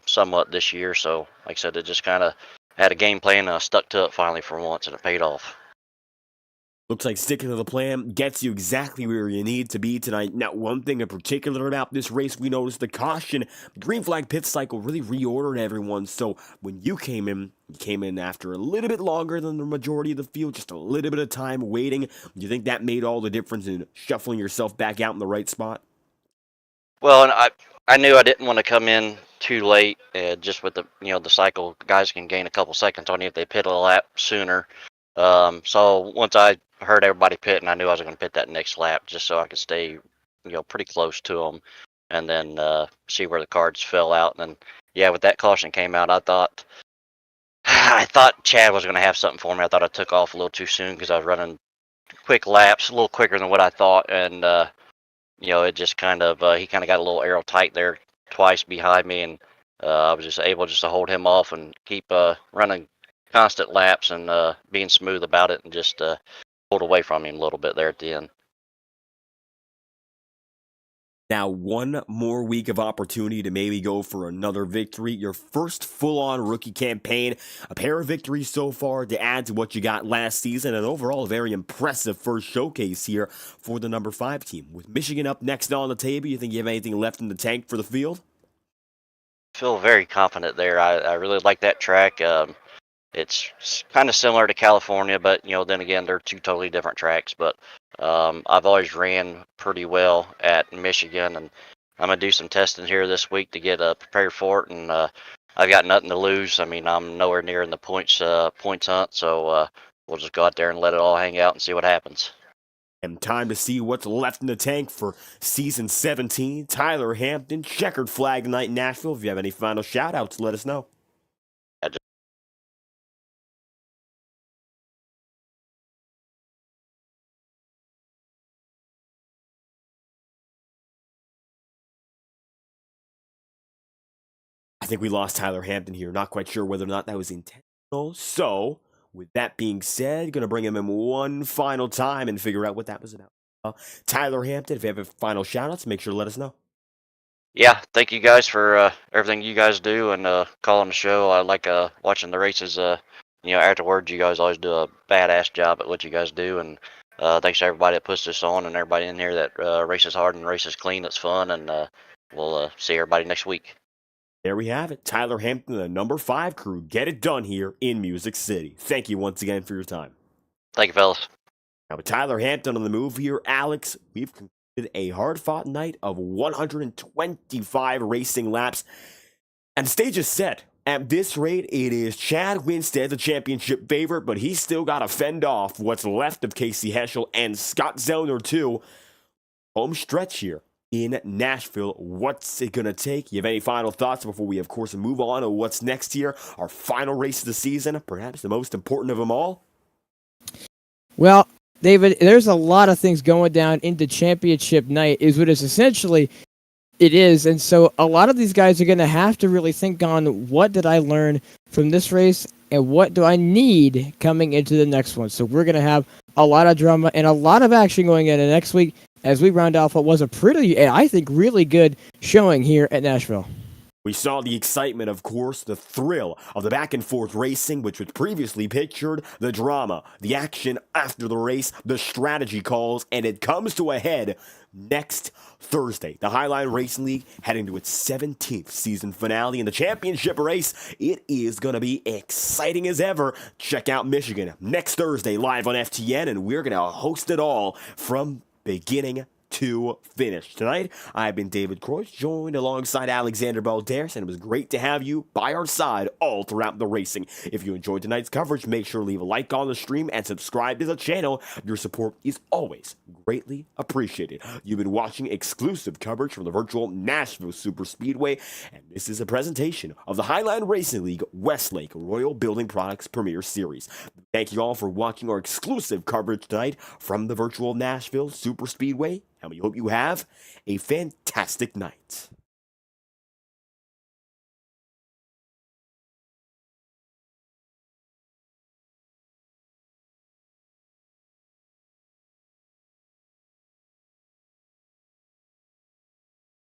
somewhat this year. So like I said, it just kind of had a game plan and I stuck to it finally for once, and it paid off. Looks like sticking to the plan gets you exactly where you need to be tonight. Now, one thing in particular about this race, we noticed the caution, green flag pit cycle really reordered everyone. So when you came in after a little bit longer than the majority of the field, just a little bit of time waiting. Do you think that made all the difference in shuffling yourself back out in the right spot? Well, and I knew I didn't want to come in too late, just with the the cycle. Guys can gain a couple seconds on you if they pit a lap sooner. So once I heard everybody pitting, I knew I was going to pit that next lap just so I could stay, pretty close to them, and then see where the cards fell out. And then, yeah, with that caution came out, I thought Chad was going to have something for me. I thought I took off a little too soon because I was running quick laps, a little quicker than what I thought, and it just kind of he kind of got a little arrow tight there twice behind me, and I was just able to hold him off and keep running constant laps and being smooth about it, and just pulled away from him a little bit there at the end. Now, one more week of opportunity to maybe go for another victory. Your first full-on rookie campaign. A pair of victories so far to add to what you got last season. And overall, a very impressive first showcase here for the number 5 team. With Michigan up next on the table, you think you have anything left in the tank for the field? Feel very confident there. I really like that track. It's kind of similar to California, but then again, they're two totally different tracks. But I've always ran pretty well at Michigan, and I'm gonna do some testing here this week to get prepared for it. And I've got nothing to lose. I mean, I'm nowhere near in the points hunt, so we'll just go out there and let it all hang out and see what happens. And time to see what's left in the tank for season 17. Tyler Hampton, checkered flag tonight in Nashville. If you have any final shout-outs, let us know. I think we lost Tyler Hampton here. Not quite sure whether or not that was intentional. So with that being said, going to bring him in one final time and figure out what that was about. Tyler Hampton, if you have a final shout-outs, make sure to let us know. Yeah, thank you guys for everything you guys do and calling the show. I like watching the races. Afterwards, you guys always do a badass job at what you guys do, and thanks to everybody that puts this on and everybody in here that races hard and races clean. That's fun, and we'll see everybody next week. There we have it. Tyler Hampton, the number 5 crew. Get it done here in Music City. Thank you once again for your time. Thank you, fellas. Now, with Tyler Hampton on the move here, Alex, we've concluded a hard-fought night of 125 racing laps. And the stage is set. At this rate, it is Chad Winstead, the championship favorite, but he's still got to fend off what's left of Casey Heschel and Scott Zellner, too. Home stretch here in Nashville. What's it going to take? You have any final thoughts before we, of course, move on to what's next here? Our final race of the season, perhaps the most important of them all? Well, David, there's a lot of things going down into championship night, is what is essentially it is. And so a lot of these guys are going to have to really think on what did I learn from this race and what do I need coming into the next one. So we're going to have a lot of drama and a lot of action going into next week as we round off what was a pretty, I think, really good showing here at Nashville. We saw the excitement, of course, the thrill of the back-and-forth racing, which was previously pictured, the drama, the action after the race, the strategy calls, and it comes to a head next Thursday. The Highline Racing League heading to its 17th season finale in the championship race. It is going to be exciting as ever. Check out Michigan next Thursday live on FTN, and we're going to host it all from beginning to finish. Tonight, I've been David Croix, joined alongside Alexander Balderas, and it was great to have you by our side all throughout the racing. If you enjoyed tonight's coverage, make sure to leave a like on the stream and subscribe to the channel. Your support is always greatly appreciated. You've been watching exclusive coverage from the virtual Nashville SuperSpeedway, and this is a presentation of the Highline Racing League Westlake Royal Building Products Premier Series. Thank you all for watching our exclusive coverage tonight from the virtual Nashville SuperSpeedway, and we hope you have a fantastic night.